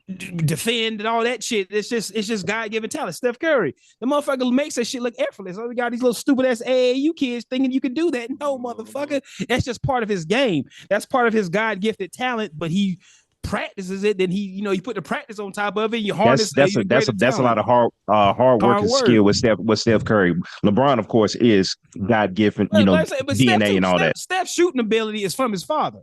defend, and all that shit? It's just God-given talent. Steph Curry, the motherfucker makes that shit look effortless. Oh, we got these little stupid ass AAU kids thinking you can do that. No, motherfucker. That's just part of his game. That's part of his God-gifted talent. But he practices it, then he put the practice on top of it. You harness. That's a lot of hard work and skill with Steph Curry. LeBron, of course, is God-given, DNA and all that. Steph's shooting ability is from his father,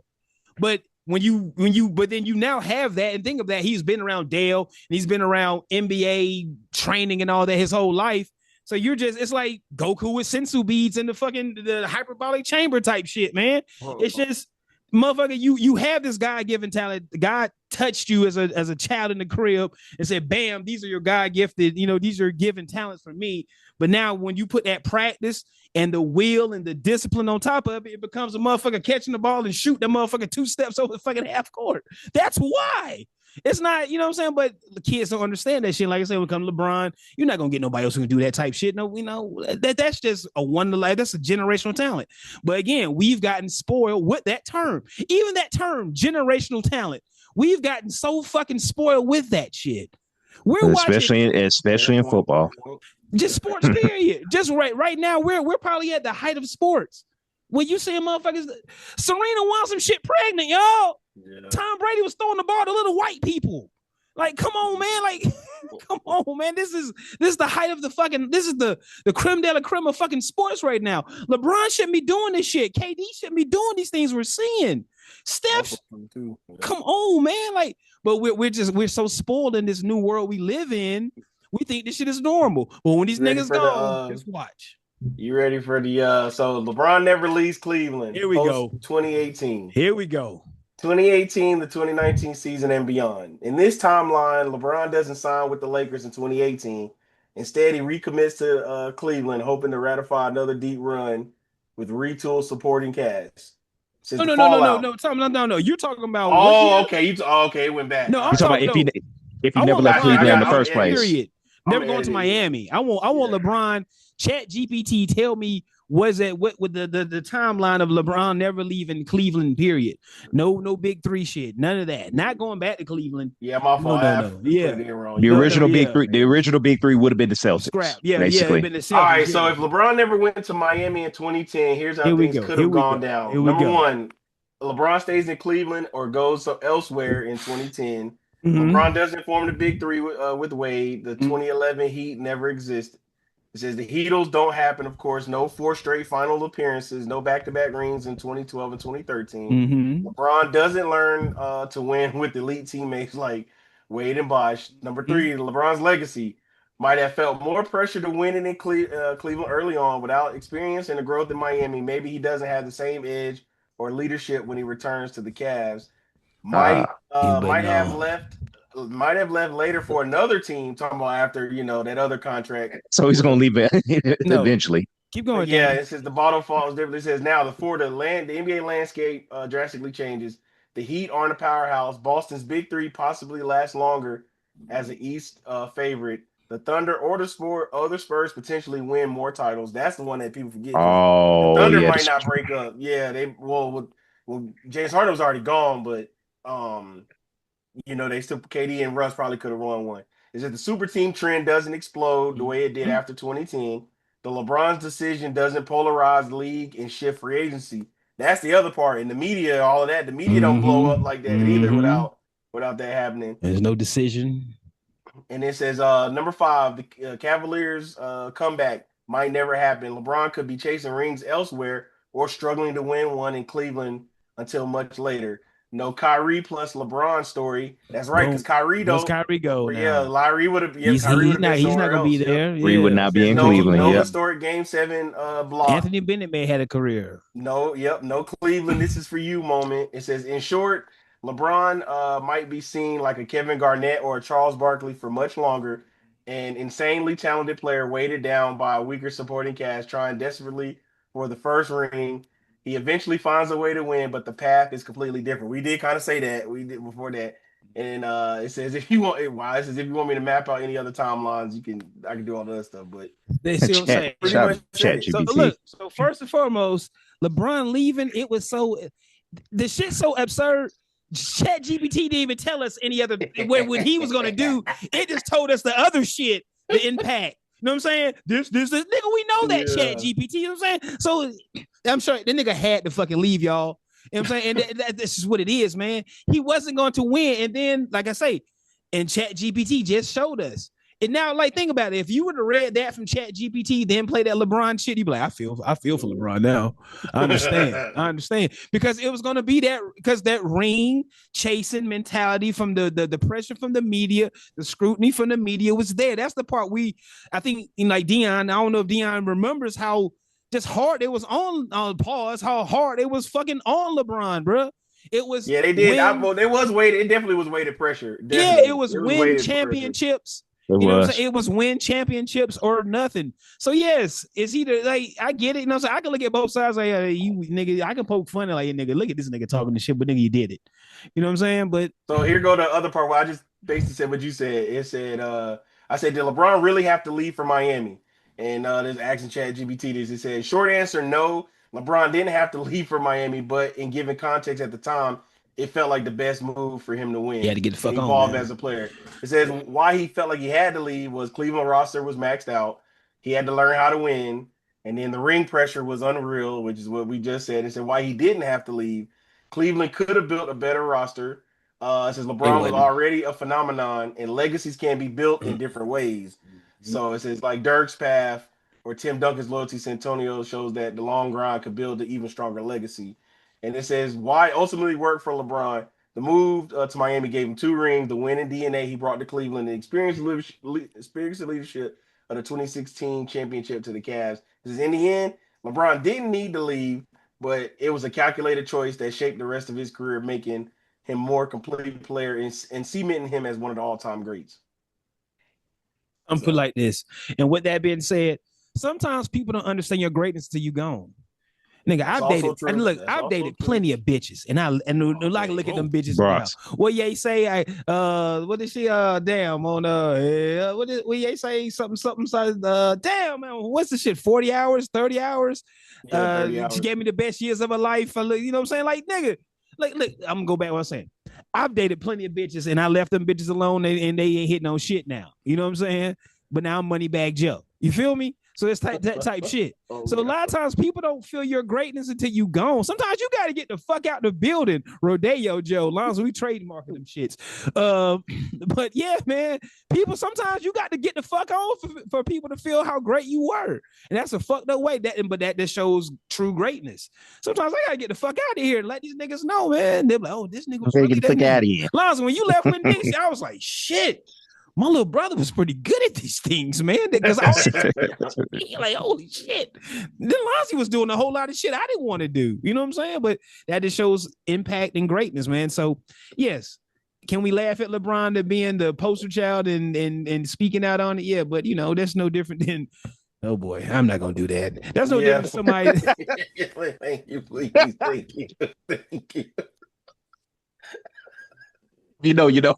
but then you now have that and think of that. He's been around Dale and he's been around NBA training and all that his whole life. So it's like Goku with sensu beads in the hyperbolic chamber type shit, man. It's just. motherfucker, you have this God-given talent. God touched you as a child in the crib and said, bam, these are your God-gifted, these are given talents for me. But now when you put that practice and the will and the discipline on top of it, it becomes a motherfucker catching the ball and shoot that motherfucker 2 steps over the fucking half court. That's why. It's not, you know what I'm saying? But the kids don't understand that shit. Like I said, when it comes to LeBron, you're not gonna get nobody else who can do that type shit. No, that's just a wonder. Like that's a generational talent. But again, we've gotten spoiled with that term. Even that term, generational talent, we've gotten so fucking spoiled with that shit. We're especially in football. Just sports, period. Just right now, we're probably at the height of sports. When you see motherfuckers, Serena wants some shit pregnant, y'all. Yeah. Tom Brady was throwing the ball to little white people. Like, come on, man. Like, come on, man. This is the height of the fucking. This is the creme de la creme of fucking sports right now. LeBron shouldn't be doing this shit. KD shouldn't be doing these things we're seeing. Steph, come on, man. Like, but we're so spoiled in this new world we live in. We think this shit is normal. But when these niggas go, just watch. You ready for the so LeBron never leaves Cleveland. Here we go. 2018. Here we go. 2018, the 2019 season and beyond. In this timeline, LeBron doesn't sign with the Lakers in 2018. Instead, he recommits to Cleveland, hoping to ratify another deep run with retooled supporting cast. No. You're talking about. Oh, okay. Okay, it went back. No, I'm talking about if he never left Cleveland in the first place. Period. Never going to Miami. I want LeBron. Chat GPT tell me what with the timeline of LeBron never leaving Cleveland, period. No big three shit. None of that. Not going back to Cleveland. Yeah, my fault. No. Yeah. The original big three would have been the Celtics. Scrap. Yeah, basically. Been the Celtics. All right, so if LeBron never went to Miami in 2010, here's how things could have gone down. Number one, LeBron stays in Cleveland or goes elsewhere in 2010. Mm-hmm. LeBron doesn't form the big three with Wade. The 2011 Heat never existed. It says the Heatles don't happen, of course. No 4 straight final appearances, no back-to-back rings in 2012 and 2013. Mm-hmm. LeBron doesn't learn to win with elite teammates like Wade and Bosh. Number 3, LeBron's legacy might have felt more pressure to win it in Cleveland early on without experience and the growth in Miami. Maybe he doesn't have the same edge or leadership when he returns to the Cavs. Might have left later for another team. Talking about after that other contract. So he's gonna leave it eventually. Keep going. Yeah, it says the bottom falls differently. It says now the NBA landscape drastically changes. The Heat aren't a powerhouse. Boston's big three possibly lasts longer as an East favorite. The Thunder or the other Spurs potentially win more titles. That's the one that people forget. Oh, the Thunder might not break up. Yeah, James Harden was already gone, but they still KD and Russ probably could have won one. Is that the super team trend doesn't explode the way it did after 2010. The LeBron's decision doesn't polarize the league and shift free agency. That's the other part. In the media, all of that, the media don't blow up like that either without that happening. There's no decision. And it says number 5, the Cavaliers comeback might never happen. LeBron could be chasing rings elsewhere or struggling to win one in Cleveland until much later. No Kyrie plus LeBron story. That's right, because Kyrie don't. Kyrie go? Yeah, Kyrie would have. He's not going to be there. He would not be in Cleveland. No historic Game 7 block. Anthony Bennett may have had a career. No Cleveland. This is for you moment. It says, in short, LeBron might be seen like a Kevin Garnett or a Charles Barkley for much longer. An insanely talented player weighted down by a weaker supporting cast, trying desperately for the first ring. He eventually finds a way to win, but the path is completely different. We did kind of say that. We did before that. And it says if you want me to map out any other timelines, I can do all the other stuff. But they see what I'm saying. So first and foremost, LeBron leaving, it was the shit's so absurd. Chat GPT didn't even tell us any other what he was gonna do. It just told us the other shit, the impact. You know what I'm saying? This nigga, we know that Chat GPT. You know what I'm saying? So I'm sure the nigga had to fucking leave, y'all. You know what I'm saying? And this is what it is, man. He wasn't going to win. And then, like I say, and Chat GPT just showed us. And now, like, think about it. If you would have read that from Chat GPT, then play that LeBron shit, you'd be like, I feel for LeBron now. I understand. Because it was going to be that ring chasing mentality from the pressure from the media, the scrutiny from the media was there. That's the part I think, like Dion, I don't know if Dion remembers how just hard. It was on pause. How hard it was fucking on LeBron, bro. It was they did. It was weighted. It definitely was weighted pressure. Definitely. Yeah, it was win championships. You know what I'm saying? It was win championships or nothing. So yes, it's either like I get it. You know what I'm saying? I can look at both sides. Like you nigga, I can poke fun at like nigga. Look at this nigga talking this shit, but nigga, you did it. You know what I'm saying? But so here go the other part where I just basically said what you said. It said, I said, did LeBron really have to leave for Miami? And there's asking ChatGPT this. It said, short answer, no. LeBron didn't have to leave for Miami, but in given context at the time, it felt like the best move for him to win. He had to get the fuck on, evolve as a player. It says why he felt like he had to leave was Cleveland roster was maxed out. He had to learn how to win. And then the ring pressure was unreal, which is what we just said. It said why he didn't have to leave. Cleveland could have built a better roster. It says LeBron was already a phenomenon, and legacies can be built in different ways. So it says like Dirk's path or Tim Duncan's loyalty to Antonio shows that the long grind could build an even stronger legacy. And it says why ultimately worked for LeBron. The move to Miami gave him 2 rings, the win in DNA he brought to Cleveland, the experience and leadership of the 2016 championship to the Cavs. It says in the end, LeBron didn't need to leave, but it was a calculated choice that shaped the rest of his career, making him more complete player and cementing him as one of the all-time greats. I'm put like this. And with that being said, sometimes people don't understand your greatness till you gone. Nigga, I've dated plenty of bitches, and I like look at them bitches now. What Ye say? What did she? Damn on what Ye say? Something. Damn man, what's the shit? 40 hours, 30 hours. 30 hours. She gave me the best years of her life. You know what I'm saying? Like nigga, like look, I'm gonna go back to what I'm saying. I've dated plenty of bitches, and I left them bitches alone, and they ain't hitting no shit now. You know what I'm saying? But now I'm Moneybag Joe. You feel me? So it's that type shit. So a lot of times people don't feel your greatness until you gone. Sometimes you got to get the fuck out the building. Rodeo Joe, Lonzo, we trademarking them shits. But yeah, man, people, sometimes you got to get the fuck on for people to feel how great you were. And that's a fucked up way. But that shows true greatness. Sometimes I got to get the fuck out of here and let these niggas know, man. They're like, oh, this nigga was get the fuck out of here. Lonzo, when you left with Knicks, I was like, shit. My little brother was pretty good at these things, man. Because I was like, holy shit. Then Lonzie was doing a whole lot of shit I didn't want to do. You know what I'm saying? But that just shows impact and greatness, man. So, yes. Can we laugh at LeBron to being the poster child and speaking out on it? Yeah, but, you know, that's no different than, oh, boy, I'm not going to do that. That's no different than somebody. Thank you, please. Thank you. Thank you. You know.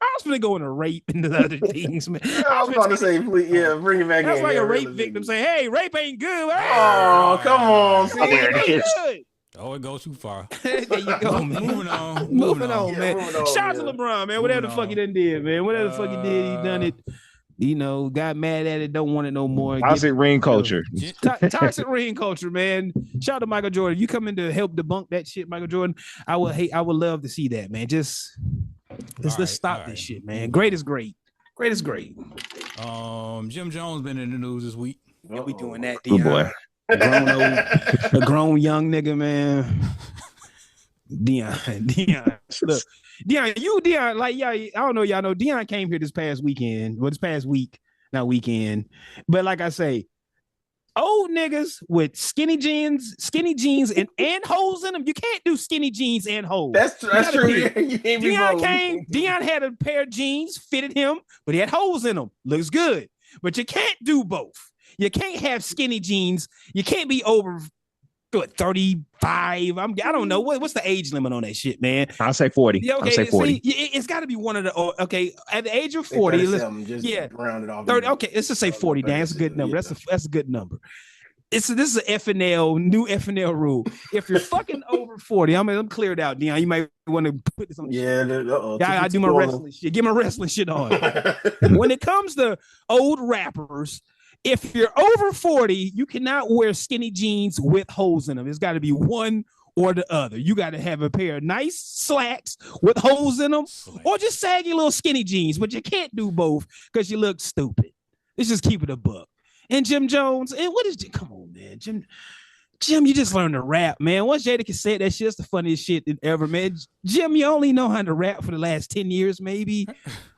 I was gonna go into rape and the other things, man. I was about to say, please, bring it back. That's like a rape victim saying, "Hey, rape ain't good." Oh, come on, see, there it is. Oh, it goes too far. There you go, man. Moving on, man. Shout out to LeBron, man. Whatever the fuck he done did, man. Whatever the fuck he did, he done it. You know, got mad at it, don't want it no more. Toxic ring culture. Toxic ring culture, man. Shout out to Michael Jordan. You come in to help debunk that shit, Michael Jordan. I would love to see that, man. Just let's stop this shit, man. Great is great. Great is great. Jim Jones been in the news this week. Yeah, we doing that. Good boy. A grown young nigga, man. Dion. Look, Dion, like, yeah, I don't know, y'all know, Dion came here this past weekend, this past week, not weekend, but like I say, old niggas with skinny jeans and holes in them. You can't do skinny jeans and holes. That's true. Dion had a pair of jeans, fitted him, but he had holes in them. Looks good, but you can't do both. You can't have skinny jeans. You can't be over 35. I don't know what's the age limit on that shit, man. I'll say 40. Yeah, okay, I'll say 40. See, it's got to be one of the at the age of 40. Round it off. 30. Okay, let's just say 40. Dan, that's a good number. That's a good number. This is an FNL new FNL rule. If you're fucking over 40, I'm cleared out, Dion. You might want to put this on. I do my wrestling shit. Get my wrestling shit on. When it comes to old rappers, if you're over 40, you cannot wear skinny jeans with holes in them. It's got to be one or the other. You got to have a pair of nice slacks with holes in them, or just saggy little skinny jeans. But you can't do both because you look stupid. Let's just keep it a buck. And Jim Jones, and what is? Come on, man, Jim, you just learned to rap, man. Once Jadakiss said that shit's the funniest shit ever, man. Jim, you only know how to rap for the last 10 years, maybe.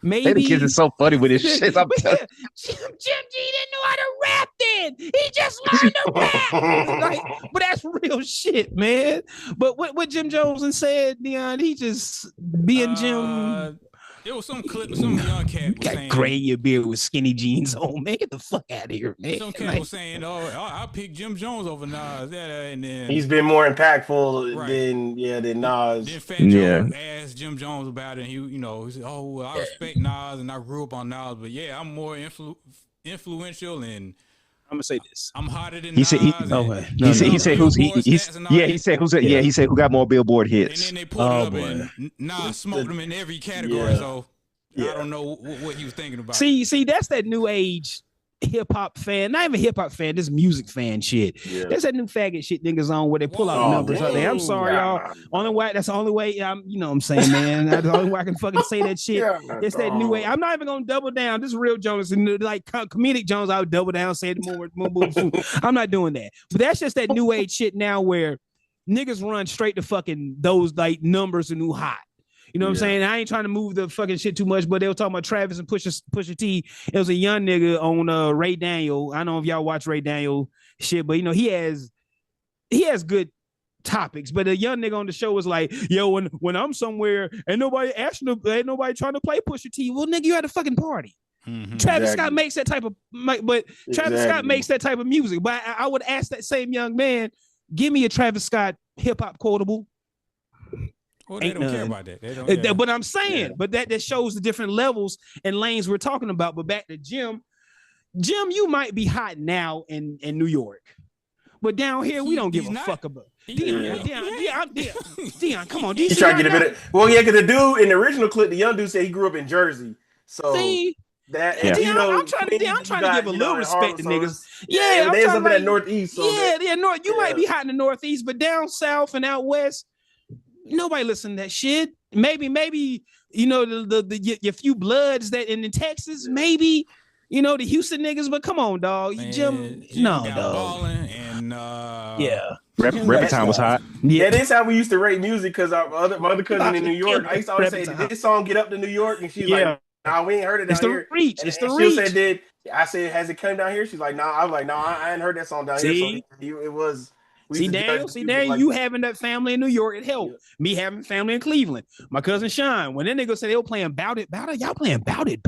Jadakiss is so funny with his shit. Jim G didn't know how to rap again. He just learned the pass. Like, but that's real shit, man. But what Jim Jones said, Dion, he just being Jim. There was some clip, some young cat was saying, gray your beard with skinny jeans on, man. Get the fuck out of here, man. Some cat was saying, I picked Jim Jones over Nas. And then he's been more impactful than Nas. Then Fat Joe asked Jim Jones about it, and he said, I respect Nas, and I grew up on Nas, but yeah, I'm more influential, and I'm gonna say this. I'm hotter than he Nas. said he said who got more Billboard hits. And then they pulled it up and Nas smoked them in every category. Yeah. So I don't know what he was thinking about. See, that's that new age hip hop fan, not even hip hop fan, this music fan shit. Yeah. That's that new faggot shit niggas on where they pull out numbers out there. I'm sorry, y'all. That's the only way. You know what I'm saying, man. That's the only way I can fucking say that shit. It's that new way. I'm not even gonna double down. This is real Jonas, and like comedic Jones, I would double down, say it more. I'm not doing that. But that's just that new age shit now where niggas run straight to fucking those like numbers and new hot. You know what I'm saying? I ain't trying to move the fucking shit too much, but they were talking about Travis and Pusha T. It was a young nigga on Ray Daniel. I don't know if y'all watch Ray Daniel shit, but he has good topics. But a young nigga on the show was like, yo, when I'm somewhere and nobody trying to play Pusha T. Well, nigga, you at a fucking party. Mm-hmm. Travis Scott makes that type of, Travis Scott makes that type of music. But I would ask that same young man, give me a Travis Scott hip hop quotable. Well, they don't care about that. But I'm saying, but that shows the different levels and lanes we're talking about. But back to Jim, you might be hot now in New York, but down here we don't give a fuck about. Dion, come on. He's trying to get a bit of. Well, yeah, because the dude in the original clip, the young dude said he grew up in Jersey. So that I'm trying to give a little respect to niggas. Yeah, there's up in that Northeast. So North. You might be hot in the Northeast, but down south and out west. Nobody listen to that shit. Maybe your few bloods that in Texas, maybe the Houston niggas. But come on, dog, Jim no, dog. And Rapper Time was hot. Yeah, that's how we used to rate music because my other cousin in New York. I used to always say, "Did this song get up to New York?" And she's like, "Nah, we ain't heard it down here." It's the reach. And it's the reach. She said, I said, "Has it come down here?" She's like, "Nah." I was like, "No, I ain't heard that song down here." So it was. See, Daniel, you having that family in New York, it helped. Me having family in Cleveland. My cousin Sean, when that nigga said they were playing Bout It, y'all playing Bout It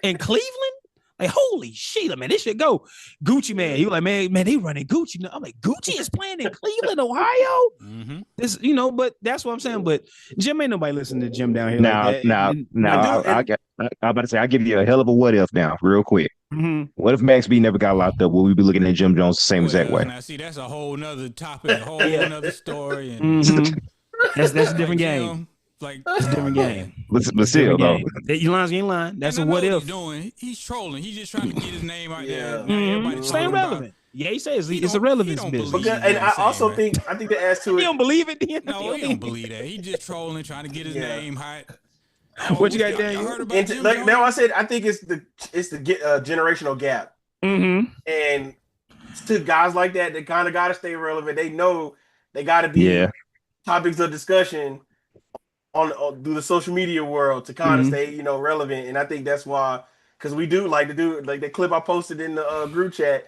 in Cleveland? Like, holy shit, man, this should go. Gucci man, he was like, man, they running Gucci. I'm like, Gucci is playing in Cleveland, Ohio? Mm-hmm. This, but that's what I'm saying. But Jim, ain't nobody listening to Jim down here. I'm about to say, I'll give you a hell of a what if now, real quick. Mm-hmm. What if Max B never got locked up? Will we be looking at Jim Jones the same exact way? Now, see, that's a whole nother topic, a whole nother story. And that's a different game. It's a different game. But still, though. You ain't lying. That's a what if. He's trolling. He's just trying to get his name out there. Stay relevant. Yeah, he says it's a relevance business. And I think to add to it. He don't believe it. No, he don't believe that. He's just trolling, trying to get his name hot. What you got, Daniel? Now I said I think it's the generational gap, and to guys like that, they kind of got to stay relevant. They know they got to be topics of discussion on through the social media world to kind of stay relevant. And I think that's why, because we do like to do like the clip I posted in the group chat.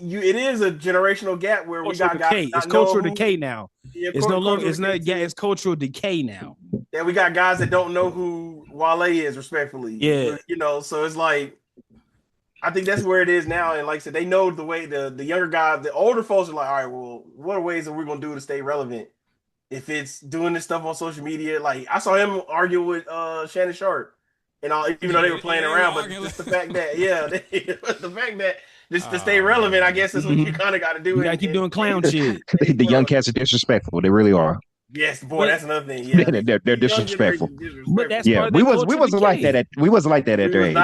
It is a generational gap where we got guys. It's cultural decay now. It's no longer. It's not. Yeah, it's cultural decay now. Yeah, we got guys that don't know who Wale is, respectfully. Yeah, so it's like, I think that's where it is now. And like I said, they know the way the younger guys, the older folks are like, all right, well, what are ways that we're gonna do to stay relevant? If it's doing this stuff on social media, like I saw him argue with Shannon Sharp, and all, even though they were playing around, but just the fact that the fact that. Just to stay relevant, I guess, is what you kind of got to do. You got to keep doing clown shit. The young cats are disrespectful. They really are. Yes, boy, that's another thing. Yeah. they're disrespectful. But that's we wasn't like that at their age.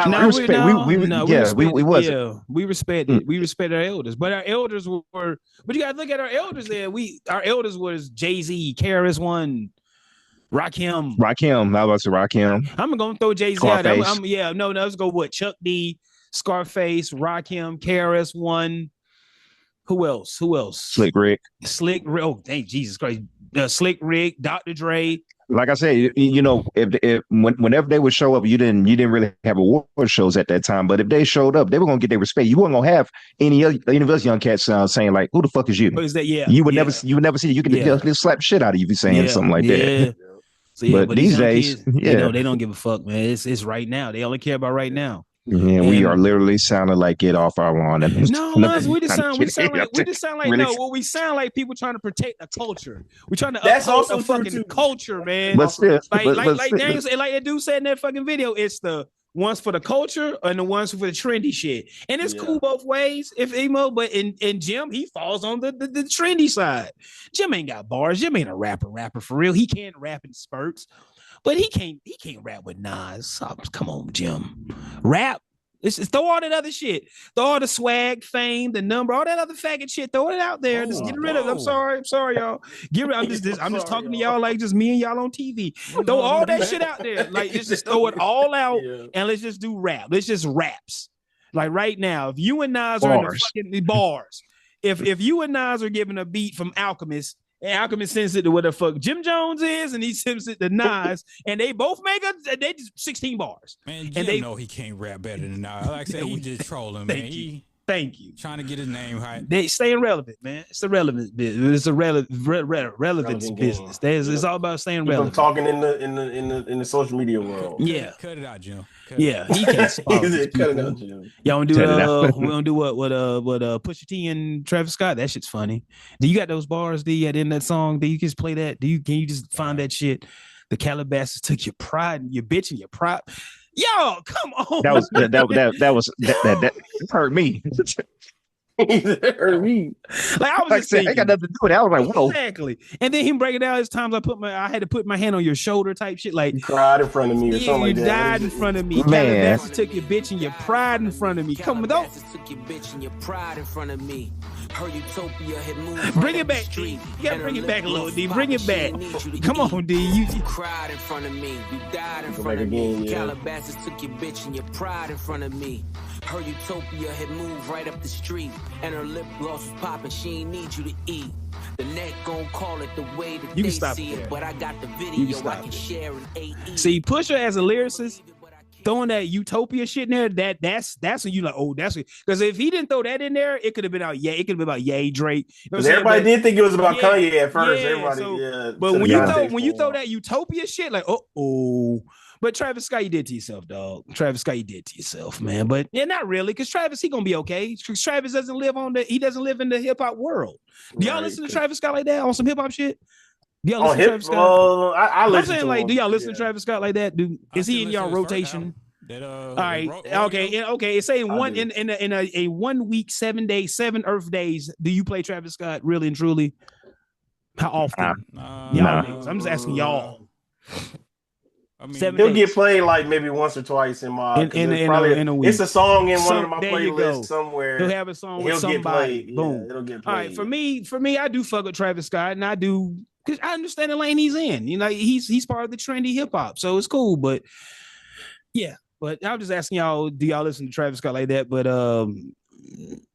We respect it. We respect our elders, but our elders were. But you got to look at our elders. There, our elders was Jay-Z, KRS One. Rakim. I was about to say Rakim. I'm gonna throw Jay-Z out. Let's go. What? Chuck D, Scarface, Rakim, KRS One. Who else? Slick Rick. Oh, dang, Jesus Christ. Slick Rick, Dr. Dre. Like I said, whenever they would show up, you didn't really have award shows at that time. But if they showed up, they were gonna get their respect. You weren't gonna have any of us young cats saying like, "Who the fuck is you?" What is that? Yeah, you would never see. You can just slap shit out of you for saying something like that. So but these days, kids, they don't give a fuck, man. It's right now. They only care about right now. Yeah, we are literally sounding like get off our lawn. No, we just sound like really? No. Well, we sound like people trying to protect the culture. We're trying to uphold the fucking culture, man. But still, like that dude said in that fucking video, it's the ones for the culture and the ones for the trendy shit, and it's cool both ways. But in Jim, he falls on the trendy side. Jim ain't got bars. Jim ain't a rapper for real. He can't rap in spurts. But he can't rap with Nas. Oh, come on, Jim. Rap. Throw all that other shit. Throw all the swag, fame, the number, all that other faggot shit. Throw it out there. Just get rid of it. I'm sorry, y'all. I'm just talking to y'all like just me and y'all on TV. Throw all that shit out there. Like just throw it all out and let's just do rap. Let's just raps. Like right now, if you and Nas are in the fucking bars, if you and Nas are giving a beat from Alchemist, and Alchemist sends it to what the fuck Jim Jones is, and he sends it to Nas, and they both they just 16 bars. Man, Jim and know he can't rap better than Nas. Like I said, he just trolling, man. Thank you. Trying to get his name right. They staying relevant, man. It's a relevant business. It's a relevance business. It's all about staying relevant. Talking in the social media world. Yeah. Cut it out, Jim. He can't spot. Cut it out, Jim. Y'all want to do we don't do what Pusha T and Travis Scott? That shit's funny. Do you got those bars, D, at in that song? Do you just play that? Can you just find that shit? The Calabasas took your pride and your bitch and your prop. Yo, come on. That hurt me. It hurt me. Like I was just saying, I got nothing to do with it. I was like, whoa. Exactly. And then him breaking down his times I had to put my hand on your shoulder type shit. Like you cried in front of me or something like that. You died in front of me. Man. Calabasas took your bitch and your pride in front of me. Come on, don't. Took your bitch and your pride in front of me. Her utopia had moved. Bring it back, D. You gotta bring it back a little, D. Bring it back. Come on, D. You cried in front of me. You died in front of me. Calabasas took your bitch and your pride in front of me. Her utopia had moved right up the street, and her lip gloss was popping. She ain't need you to eat. The net gon' call it the way that they see it, but I got the video I can share in AE. See, Pusha as a lyricist, throwing that utopia shit in there, that's when you like, oh, that's because if he didn't throw that in there, it could have been out. Yeah, it could have been about Ye, Drake. You know everybody did think it was about Kanye at first. But when you throw that utopia shit, like, oh. But Travis Scott, you did to yourself, dog. Travis Scott, you did to yourself, man. But yeah, not really, because Travis, he gonna be okay. Because Travis doesn't live in the hip hop world. Do y'all listen to Travis Scott like that on some hip hop shit? Do y'all listen to Travis Scott? I listen to him. Do y'all listen to Travis Scott like that? Is he in y'all rotation? All right, okay. It's saying in a 1 week, 7 days, 7 Earth days. Do you play Travis Scott really and truly? How often? Y'all, I'm just asking y'all. I mean, he'll get played like maybe once or twice in my in a week. It's a song in one of my playlists somewhere. He'll have a song with somebody. Boom. It'll get played. All right, for me, I do fuck with Travis Scott, and I do because I understand the lane he's in. You know, he's part of the trendy hip hop, so it's cool. But yeah, but I'm just asking y'all, do y'all listen to Travis Scott like that? But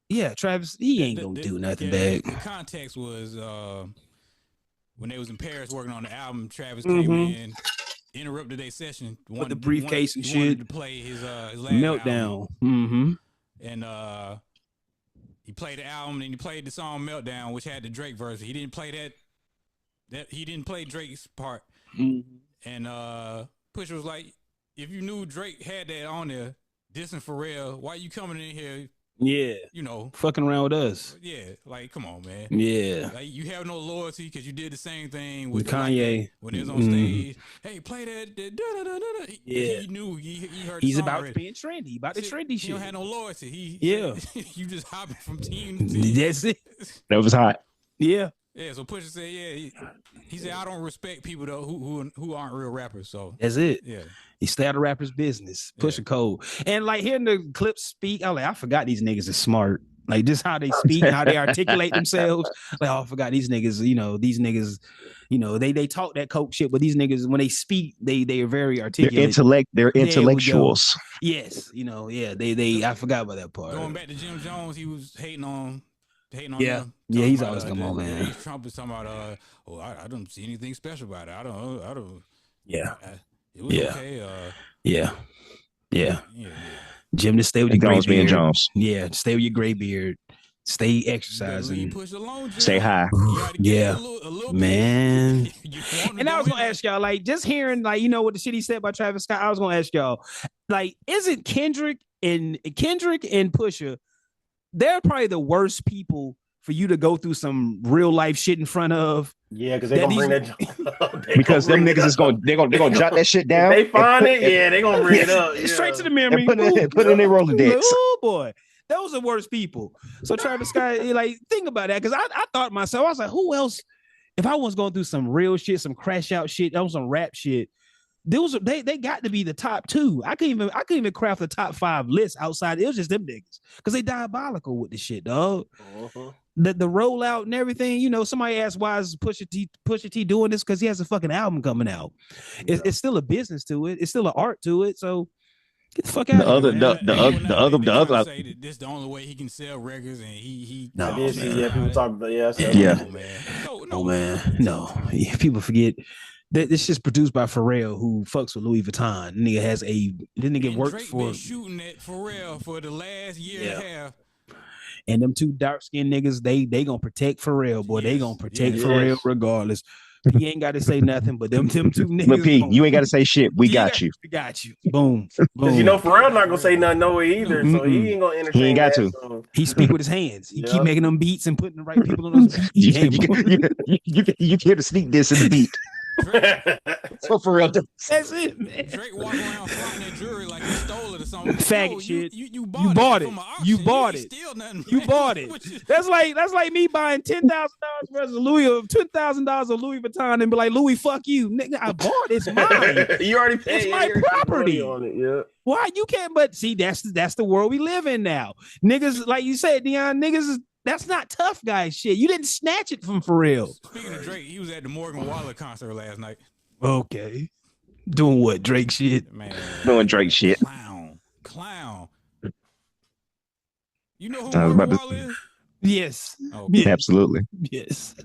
yeah, Travis, he ain't gonna do nothing bad. The context was when they was in Paris working on the album. Travis came in. Interrupted their session with the briefcase and shit to play his last Meltdown. And he played the album and he played the song Meltdown, which had the Drake verse. He didn't play that he didn't play Drake's part. And Pusha was like, if you knew Drake had that on there, dissing Pharrell, why you coming in here? Yeah, you know, fucking around with us. Yeah, like come on, man. Yeah, like you have no loyalty because you did the same thing with Kanye like, when he was on stage. Hey, play that. Yeah, he knew he heard. He's about already. Being trendy, about the trendy shit. He don't have no loyalty. Yeah, you just hopping from team to team. That's it. That was hot. Yeah. Yeah, so Pusha said, he said, I don't respect people though who aren't real rappers. So that's it. Yeah, he stay out of rappers' business. Pusha cold, and like hearing the clips speak, I'm like, I forgot these niggas are smart. Like just how they speak, how they articulate themselves. Like, oh, I forgot these niggas. You know, these niggas. You know, they talk that coke shit, but these niggas when they speak, they are very articulate. They're intellectuals. Yes, you know, yeah. They I forgot about that part. Going back to Jim Jones, he was hating on hating on Yeah. them. Yeah, he's Talking always about, come on, man. He's Trump is talking about. Yeah, he's always come on, man. Trump is talking about. I don't see anything special about it. I don't. Yeah. It was okay. Yeah. Yeah. Jim, just stay with your gray Jones being beard. Jones. Yeah, stay with your gray beard. Stay You exercising. push along, Jim. Stay high. Yeah, a little man. bit. And I was gonna ask y'all, like, just hearing, like, what the shit he said about Travis Scott. I was gonna ask y'all, like, isn't Kendrick and Pusha, they're probably the worst people for you to go through some real life shit in front of. Yeah, because they're gonna bring that. Because them niggas is gonna jot that shit down. They find it, they're gonna bring it up. Straight to the memory. Put it in their Rolodex. Oh boy. Those are worst people. So Travis Scott, like, think about that. Because I thought myself, I was like, who else? If I was going through some real shit, some crash out shit, on some rap shit, they got to be the top two. I couldn't even craft the top 5 list outside. It was just them niggas because they diabolical with the shit, dog. Uh-huh. The rollout and everything. Somebody asked, why is Pusha T doing this? Because he has a fucking album coming out. It's still a business to it. It's still an art to it. So get the fuck out of here. The other. Say that this is the only way he can sell records, and he. No, people talk about No, people forget that this shit's produced by Pharrell, who fucks with Louis Vuitton. Nigga has nigga worked Drake for been shooting at Pharrell for the last year and a half. And them two dark skinned niggas, they gonna protect Pharrell, boy. They gonna protect Pharrell regardless. He ain't got to say nothing, but them two niggas. But P, you ain't got to say shit. We got you. We got you. Boom. Because Pharrell not gonna say nothing no way either, so he ain't gonna entertain. He ain't got that, to. So. He speak with his hands. He keep making them beats and putting the right people on those beats. You hear the sneak diss in the beat. So Pharrell, that's it, man. Drake walk around flaunting that jewelry like he stole it or something. Faggot shit. You bought it. You bought it. Nothing, you bought it. That's like me buying $10,000 worth of $10,000 of Louis Vuitton and be like, Louis, fuck you, nigga. I bought it. It's mine. You already paid. It's my property. On it, yeah. Why you can't? But see, that's the world we live in now. Niggas, like you said, Dion, niggas is. That's not tough guy shit. You didn't snatch it from Pharrell. Speaking of Drake, he was at the Morgan Wallen concert last night. Okay. Doing what? Drake shit? Man. Doing Drake shit. Clown. You know who Morgan Wallen is? Yes. Okay. Yeah. Absolutely. Yes.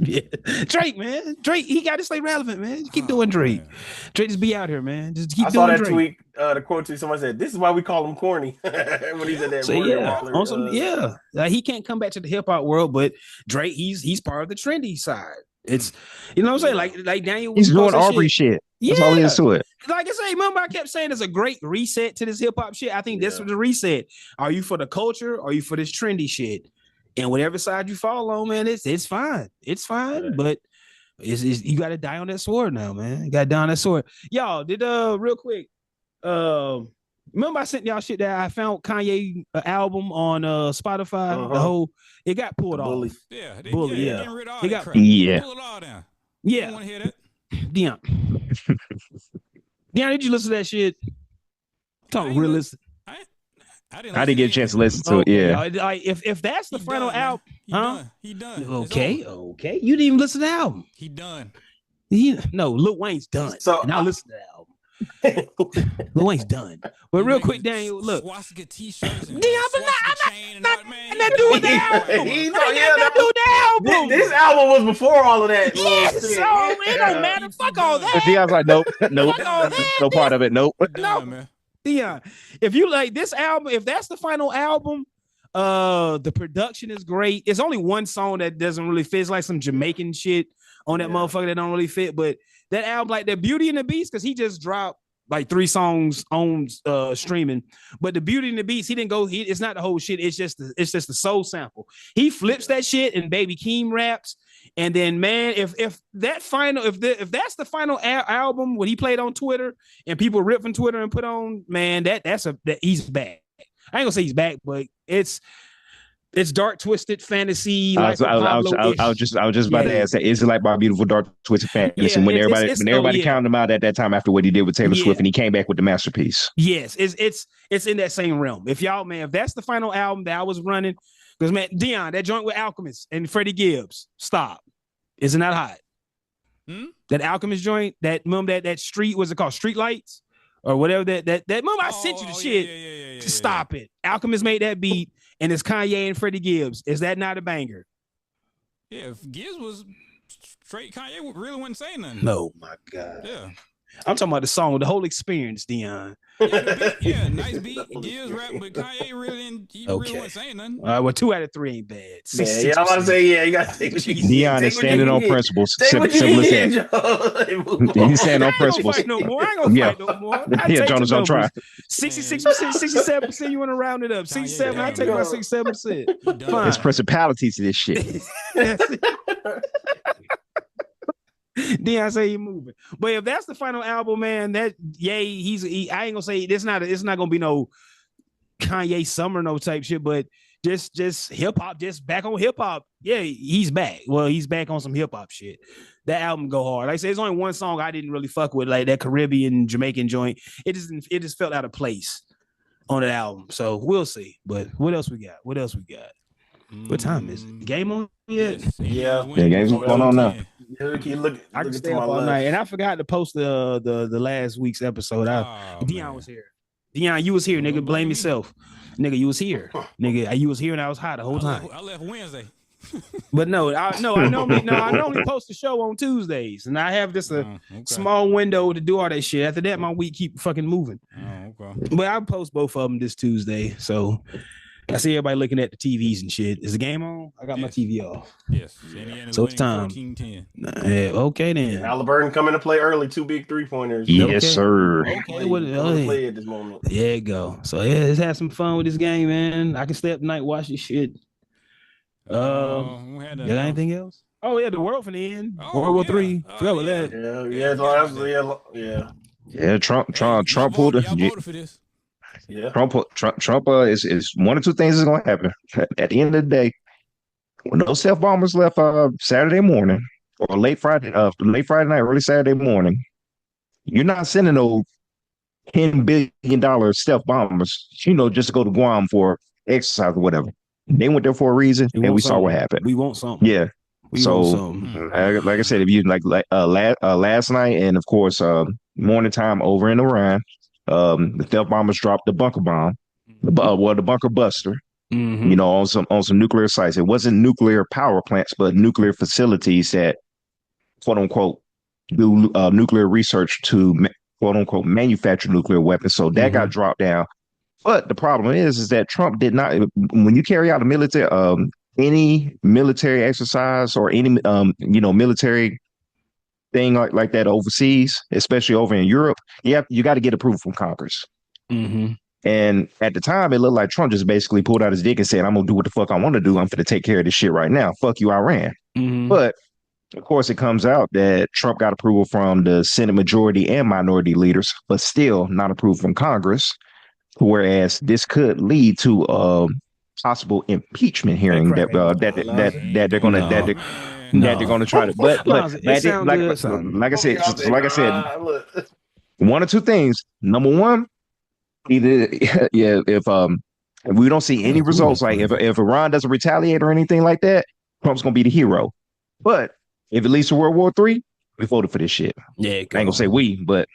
Yeah. Drake, man. Drake, he got to stay relevant, man. Just keep doing Drake. Man. Drake just be out here, man. Just keep doing Drake. I saw that tweet, the quote to somebody said, "This is why we call him corny." When he's in that Like, he can't come back to the hip hop world, but Drake, he's part of the trendy side. It's what I'm saying, like Daniel. He's doing Aubrey shit. That's all he is to it. Like I say, remember I kept saying it's a great reset to this hip hop shit. I think this was the reset. Are you for the culture? Or are you for this trendy shit? And whatever side you fall on, man, it's fine. It's fine, yeah. But it's you got to die on that sword now, man. You got to die on that sword. Y'all, did real quick. Remember I sent y'all shit that I found Kanye album on Spotify. Uh-huh. The whole it got pulled off. Yeah, Bully. Yeah, it got pull it all down. Yeah, I want to hear that. Dion, did you listen to that shit? Talk realistic. I didn't get a chance to listen to it. Yeah, like if that's the final album, he done. Okay. You didn't even listen to the album. He done. No, Lil Wayne's done. So now listen to the album. Lil Wayne's done. But real quick, Daniel, look. Swastika t-shirts. I'm not doing the album. This album was before all of that. Yes, so it don't matter. Fuck all that. Dion's like, nope. No part of it. Nope. No, man. Dion, if you like this album, if that's the final album, the production is great. It's only one song that doesn't really fit. It's like some Jamaican shit on that motherfucker that don't really fit. But that album, like the Beauty and the Beast, because he just dropped like 3 songs on streaming. But the Beauty and the Beast, he didn't go. It's not the whole shit. It's just the soul sample. He flips that shit and Baby Keem raps. And then, man, if that's the final album what he played on Twitter and people rip from Twitter and put on, man, that he's back. I ain't gonna say he's back, but it's dark twisted fantasy. I was just about to ask that. Is it like My Beautiful Dark Twisted Fantasy? When everybody counted him out at that time after what he did with Taylor Swift, and he came back with the masterpiece. Yes, it's in that same realm. If that's the final album that I was running, because man, Dion, that joint with Alchemist and Freddie Gibbs, stop. Isn't that hot? That Alchemist joint, that street, what's it called? Street Lights or whatever that remember I sent you the shit. Stop it. Alchemist made that beat, and it's Kanye and Freddie Gibbs. Is that not a banger? Yeah, if Gibbs was straight, Kanye really wouldn't say nothing. No, my God. Yeah. I'm talking about the song, the whole experience, Dion. Yeah, nice beat. Gibbs rap, but Kanye really wasn't saying nothing. All right, well, 2 out of 3 ain't bad. Yeah, I'm about to say, you got to take what you get. Dion is standing on principles. Simple as that. He's standing on principles. No more. I ain't gonna fight no more. Yeah, Jonas, don't try. 66%, 67%, you want to round it up. 67, I take my 67%. Fine. It's principalities to this shit. Dion say he moving, but if that's the final album, man, that I ain't gonna say it's not gonna be no Kanye summer no type shit, but just hip hop, just back on hip hop. Yeah, he's back. Well, he's back on some hip hop shit. That album go hard. Like I said, there's only one song I didn't really fuck with, like that Caribbean Jamaican joint. It just felt out of place on that album. So we'll see. But what else we got? What time is it? Game on yet? Yeah, game's going on now. I can stay up all night, and I forgot to post the last week's episode. Dion was here. Dion, you was here, nigga. Blame yourself, nigga. You was here, nigga. You was here, and I was high the whole time. I left Wednesday. But I normally post the show on Tuesdays, and I have just a small window to do all that shit. After that, my week keep fucking moving. Okay. But I post both of them this Tuesday, so. I see everybody looking at the TVs and shit. Is the game on? I got my TV off. Yes. So it's time. 14-10. Okay then. Halliburton coming to play early. 2 big 3-pointers. Yes, sir. Okay. Play at this moment. There you go. So let's have some fun with this game, man. I can stay up tonight, watch this shit. Got anything else? Oh yeah, the world finna end. World War III. Forgot about that. Yeah. Trump pulled it. Y'all voted for this. Yeah. Trump is one of two things is going to happen. At the end of the day, when those self bombers left Saturday morning or late Friday night, early Saturday morning, you're not sending those $10 billion stealth bombers, just to go to Guam for exercise or whatever. They went there for a reason, and we saw what happened. We want something. Yeah. Like I said, if you last night, and of course morning time over in Iran. The stealth bombers dropped the bunker bomb, the bunker buster, on some nuclear sites. It wasn't nuclear power plants, but nuclear facilities that, quote unquote, do nuclear research to, quote unquote, manufacture nuclear weapons. So that got dropped down. But the problem is that Trump did not. When you carry out any military exercise or any military thing like that overseas, especially over in Europe, you got to get approval from Congress. And at the time, it looked like Trump just basically pulled out his dick and said, "I'm gonna do what the fuck I want to do. I'm gonna take care of this shit right now. Fuck you, Iran." But of course, it comes out that Trump got approval from the Senate majority and minority leaders, but still not approved from Congress. Whereas this could lead to a possible impeachment hearing that they're going to try to. But like I said, one or two things. Number one, either if we don't see any results, like if Iran doesn't retaliate or anything like that, Trump's going to be the hero. But if it leads to World War III, we voted for this shit. Yeah, I ain't gonna say we, but.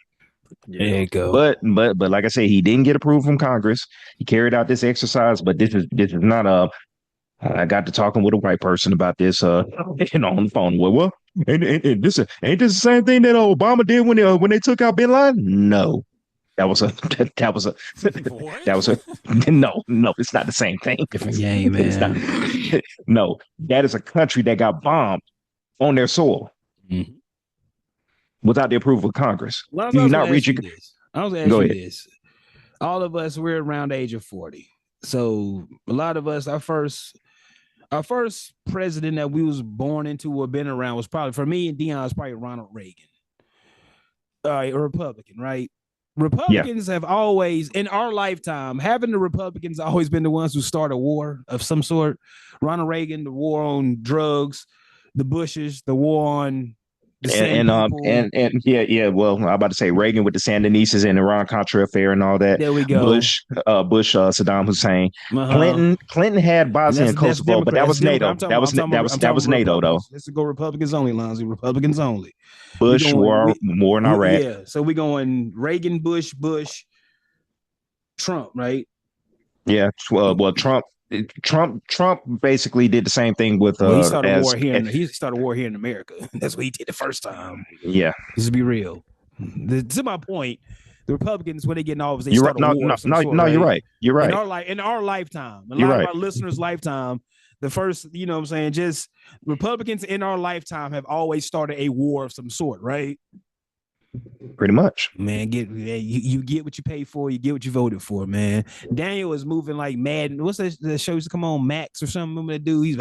There you go. But like I say, he didn't get approved from Congress. He carried out this exercise, but this is not I got to talking with a white person about this on the phone. Well, ain't this the same thing that Obama did when they took out Bin Laden? No. No, it's not the same thing. Different game, man. No, that is a country that got bombed on their soil. Without the approval of Congress. I was asking you this. All of us, we're around the age of 40. So a lot of us, our first president that we was born into or been around was probably, for me and Dion, was probably Ronald Reagan. A Republican, right? Republicans have always, in our lifetime, having the Republicans always been the ones who start a war of some sort. Ronald Reagan, the war on drugs, the Bushes, the war on Well, I'm about to say Reagan with the Sandinistas and Iran Contra affair and all that. There we go. Bush, Saddam Hussein, Clinton had Bosnia and Kosovo, but that was NATO. That was NATO though. Let's go Republicans only, Lonzy. Republicans only. Bush war in Iraq. Yeah, so we going Reagan, Bush, Trump, right? Yeah. Well, Trump basically did the same thing with. He started war here. He started war here in America. That's what he did the first time. Yeah. Just to be real. To my point, the Republicans, when they get in office, they you're start right. a war. No, you're right. You're right. In our lifetime, a lot of our listeners' lifetime, the first, you know what I'm saying, just Republicans in our lifetime have always started a war of some sort, right? Pretty much, man. You get what you pay for. You get what you voted for, man. Daniel is moving like mad. What's that show used to come on, Max or something? Remember that dude? He's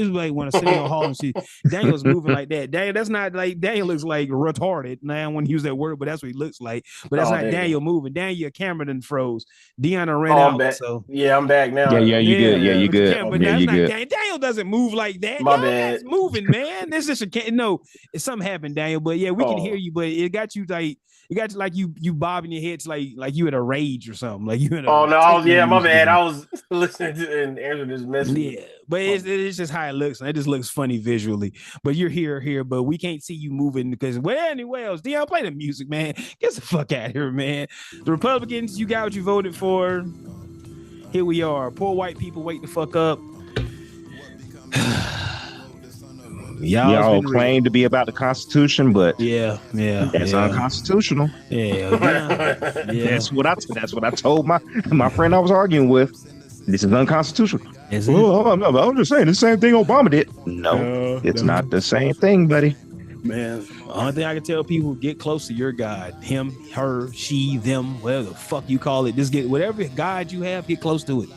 like want to sit in the hall and shit. Daniel's moving like that. That's not like Daniel looks like retarded. Now I want to use that word, but that's what he looks like. But that's not Daniel moving. Daniel, camera done froze. Deanna ran out. Back. So yeah, I'm back now. Yeah, you good. Yeah, you good. But yeah, you good. Daniel doesn't move like that. My bad. Moving, man. This is something happened, Daniel. But yeah, we can hear you. But it got you like you bobbing your heads like you in a rage or something. Like you in a my bad. I was listening to and answering this message. Yeah, but it's just how it looks. It just looks funny visually. But you're here, but we can't see you moving because anyway else. Dion, play the music, man. Get the fuck out of here, man. The Republicans, you got what you voted for. Here we are. Poor white people, wake the fuck up. Y'all claim to be about the Constitution, but that's unconstitutional. That's what I told my friend I was arguing with. This is unconstitutional. I'm just saying the same thing Obama did. No, it's not the same thing, buddy. Man, the only thing I can tell people: get close to your God. Him, her, she, them, whatever the fuck you call it. Just get whatever God you have. Get close to it.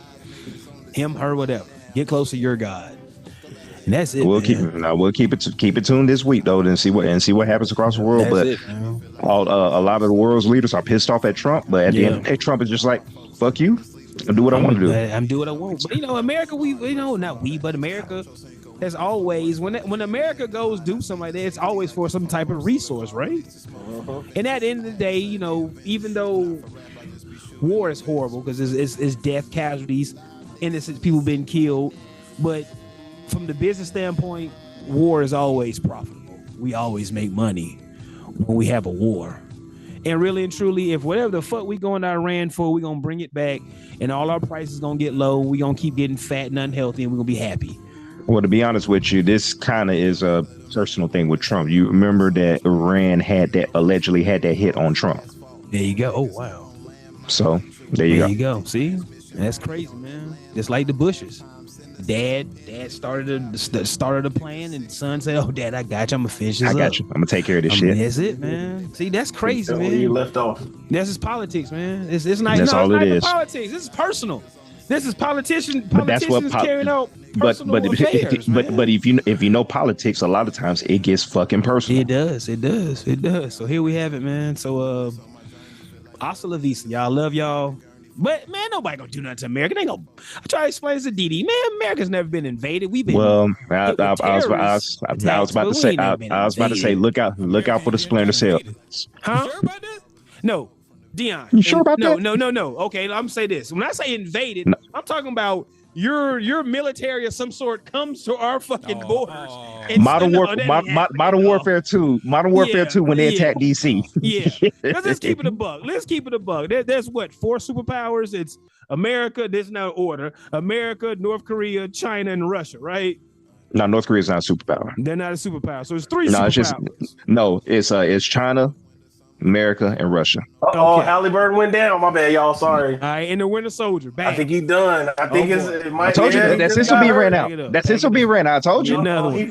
Him, her, whatever. Get close to your God. And that's it. We'll keep it tuned this week though, and see what happens across the world. That's but a lot of the world's leaders are pissed off at Trump. But at the end of the day, Trump is just like, fuck you. I do what I want to do. I'm do what I want. But America, but America has always when America goes do something like that, it's always for some type of resource, right? And at the end of the day, even though war is horrible because it's death, casualties, innocent people being killed, but from the business standpoint, war is always profitable. We always make money when we have a war. And really and truly, if whatever the fuck we going to Iran for, we're going to bring it back and all our prices going to get low. We're going to keep getting fat and unhealthy and we're going to be happy. Well, to be honest with you, this kind of is a personal thing with Trump. You remember that Iran allegedly had that hit on Trump. There you go. Oh, wow. So there you go. See, that's crazy, man. Just like the Bushes. Dad started a plan, and the son said, "Oh, Dad, I got you. I'm gonna finish this. I got you. I'm gonna take care of this shit." That's it, man. See, that's crazy, man. You left off. That's just politics, man. It's not. That's all it is. Politics. This is personal. This is politicians carrying out personal affairs, but if you know politics, a lot of times it gets fucking personal. It does. So here we have it, man. So hasta la vista, y'all. Love y'all. But man, nobody gonna do nothing to America. They gonna. I try to explain this to Didi. Man, America's never been invaded. We've been. Well, I was about to say, look out for the Splinter Cell. Huh? You sure about that? No, Dion. You sure about that? No. Okay, I'm gonna say this. When I say invaded, I'm talking about your military of some sort comes to our fucking borders. Modern Warfare 2 when they attacked DC. Yeah. Let's keep it a buck. There's what, 4 superpowers? It's America, there's no order. America, North Korea, China, and Russia, right? No, North Korea's not a superpower. They're not a superpower. So it's 3 superpowers. It's China, America, and Russia. Okay. Halliburton went down. My bad, y'all. Sorry. All right, and the Winter Soldier. Back. I think he's done. I think it might. I told you that system being ran out. That system being ran out. I told you.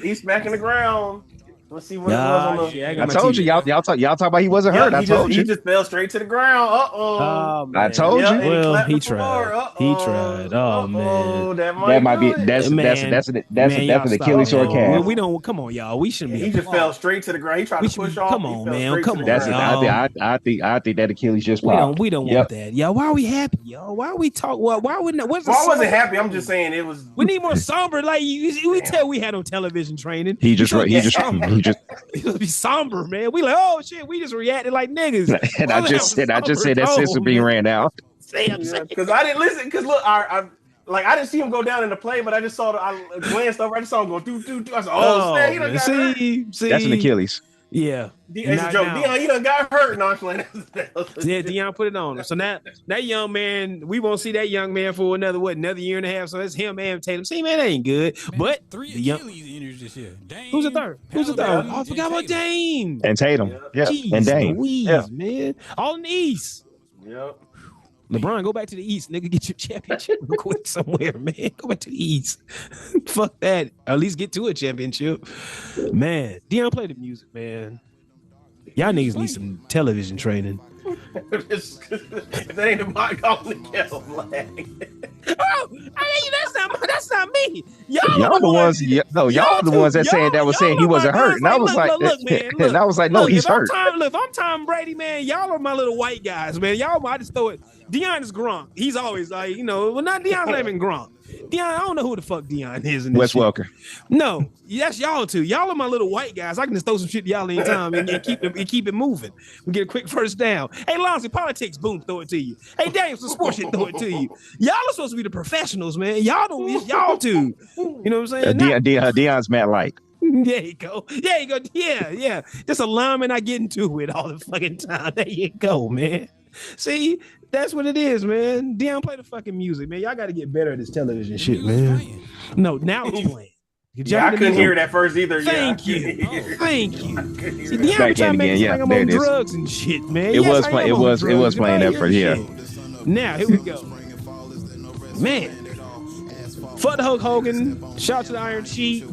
He's smacking the ground. Let's see what it was on the. I told you. Y'all talk about he wasn't hurt. I told you. He just fell straight to the ground. I told you. Well, he tried. He tried. Oh man. That might be. That's an Achilles heel calf. We don't. Come on, y'all. We shouldn't be. He just fell straight to the ground. He tried to push off. Come on, man. Come on. I think that Achilles just popped. We don't want that, y'all. Why are we happy, y'all? Why are we talk? Why would not? I wasn't happy. I'm just saying it was. We need more somber. Like we tell we had on television training. He just be somber, man. We like, oh shit, we just reacted like niggas. And I just said that system being ran out. Because I didn't listen. Because look, I didn't see him go down in the play, but I just saw I glanced over. I just saw him go do. I said, snap, he done got hurt. That's an Achilles. Yeah. It's a joke. Dion, you done got hurt. No, I'm playing. Yeah, Dion put it on him. So now that young man, we won't see that young man for another year and a half. So it's him and Tatum. See, man, that ain't good. Man, but 3 Achilles injuries this year. Dame, who's the third? Oh, I forgot about Dame and Tatum. Yeah, Jeez, and Dame. Louise, man, all in the East. Yep. LeBron, go back to the East, nigga. Get your championship real quick somewhere, man. Go back to the East. Fuck that. Or at least get to a championship, man. Dion, play the music, man. Y'all niggas need some television training. If that ain't the mic on the kettle black. That's not me. Y'all the ones. Y'all the ones that saying that was saying he wasn't hurt, and I was like, and I was like, no, he's hurt. If I'm Tom Brady, man, y'all are my little white guys, man. Y'all, I just throw it. Dion is Gronk. He's always like, well, not Dion's not even Gronk. Dion, I don't know who the fuck Dion is. In this Wes Welker. No, that's y'all two. Y'all are my little white guys. I can just throw some shit to y'all anytime and keep it moving. We get a quick first down. Hey, Lonzy, politics, boom, throw it to you. Hey, Dave, some sports shit, throw it to you. Y'all are supposed to be the professionals, man. Y'all don't. It's y'all two. You know what I'm saying? Dion's Matt Light. There you go. Yeah. Just a lineman I get into it all the fucking time. There you go, man. See, that's what it is, man. Dion, play the fucking music, man. Y'all got to get better at this television shit, man. No, now it's playing. I couldn't hear it at first either. Thank you. See, Dion trying to make it like I'm on drugs and shit, man. It was playing at first, yeah. Now, here we go. Man. Fuck the Hulk Hogan. Shout out to the Iron Sheik.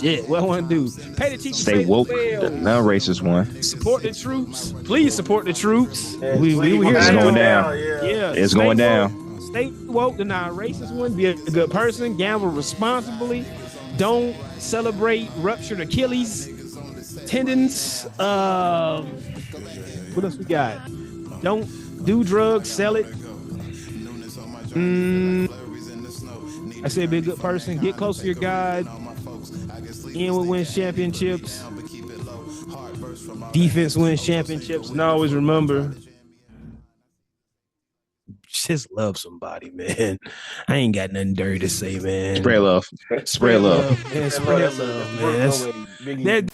Shit, what I want to do? Pay the teachers. Stay woke. The non-racist one. Support the troops. Please support the troops. We here. It's going down. Yeah, it's going down. Stay woke. The non-racist one. Be a good person. Gamble responsibly. Don't celebrate ruptured Achilles tendons. What else we got? Don't do drugs. Sell it. I said be a good person. Get close to your God. Ian will win championships. Defense wins championships. And always remember, just love somebody, man. I ain't got nothing dirty to say, man. Spread love. Spread love, man. Spread love, man.